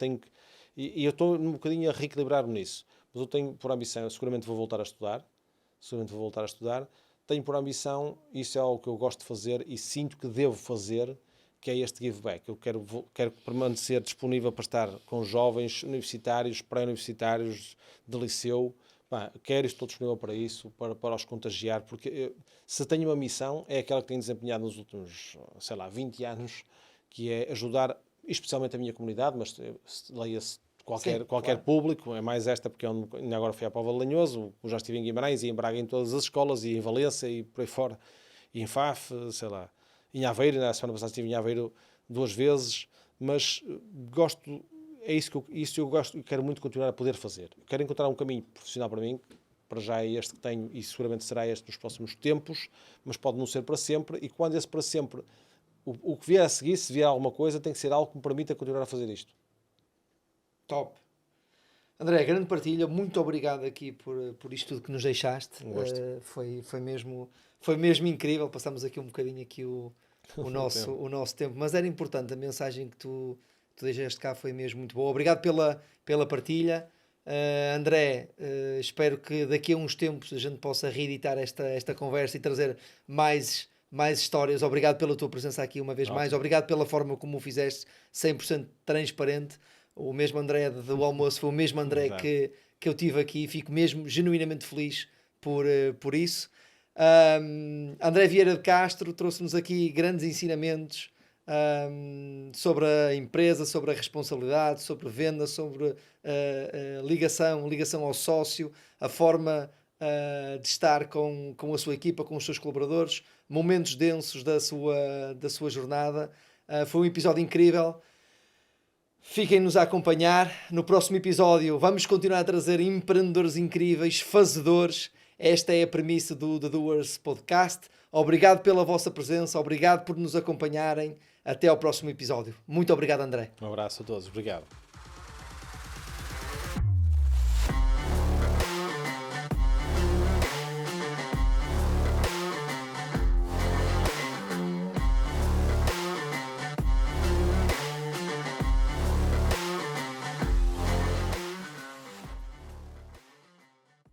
Eu estou um bocadinho a reequilibrar-me nisso. Mas eu tenho por ambição, eu seguramente vou voltar a estudar, tenho por ambição, isso é algo que eu gosto de fazer e sinto que devo fazer, que é este give back. Eu quero permanecer disponível para estar com jovens universitários, pré-universitários, de liceu. Estou disponível para isso, para os contagiar, porque se tenho uma missão, é aquela que tenho desempenhado nos últimos, 20 anos, que é ajudar, especialmente a minha comunidade, mas leia-se qualquer público, é mais esta, porque ainda agora fui à Póvoa de Lanhoso, já estive em Guimarães e em Braga, em todas as escolas, e em Valência e por aí fora, e em Faf, em Aveiro, na semana passada estive em Aveiro 2 vezes, mas gosto. É isso que eu gosto e quero muito continuar a poder fazer. Eu quero encontrar um caminho profissional para mim, para já é este que tenho e seguramente será este nos próximos tempos, mas pode não ser para sempre, e quando esse para sempre, o que vier a seguir, se vier alguma coisa, tem que ser algo que me permita continuar a fazer isto. Top. André, grande partilha, muito obrigado aqui por isto tudo que nos deixaste. Foi mesmo incrível, passamos aqui um bocadinho aqui o nosso tempo, mas era importante, a mensagem que tu deixaste cá foi mesmo muito boa. Obrigado pela partilha. André, espero que daqui a uns tempos a gente possa reeditar esta conversa e trazer mais histórias. Obrigado pela tua presença aqui uma vez mais. Obrigado pela forma como o fizeste, 100% transparente. O mesmo André do almoço foi o mesmo André que eu tive aqui e fico mesmo genuinamente feliz por isso. André Vieira de Castro trouxe-nos aqui grandes ensinamentos sobre a empresa, sobre a responsabilidade, sobre venda, sobre ligação ao sócio, a forma de estar com a sua equipa, com os seus colaboradores, momentos densos da sua jornada. Foi um episódio incrível. Fiquem-nos a acompanhar. No próximo episódio vamos continuar a trazer empreendedores incríveis, fazedores. Esta é a premissa do The Doers Podcast. Obrigado pela vossa presença, obrigado por nos acompanharem. Até ao próximo episódio. Muito obrigado, André. Um abraço a todos, obrigado.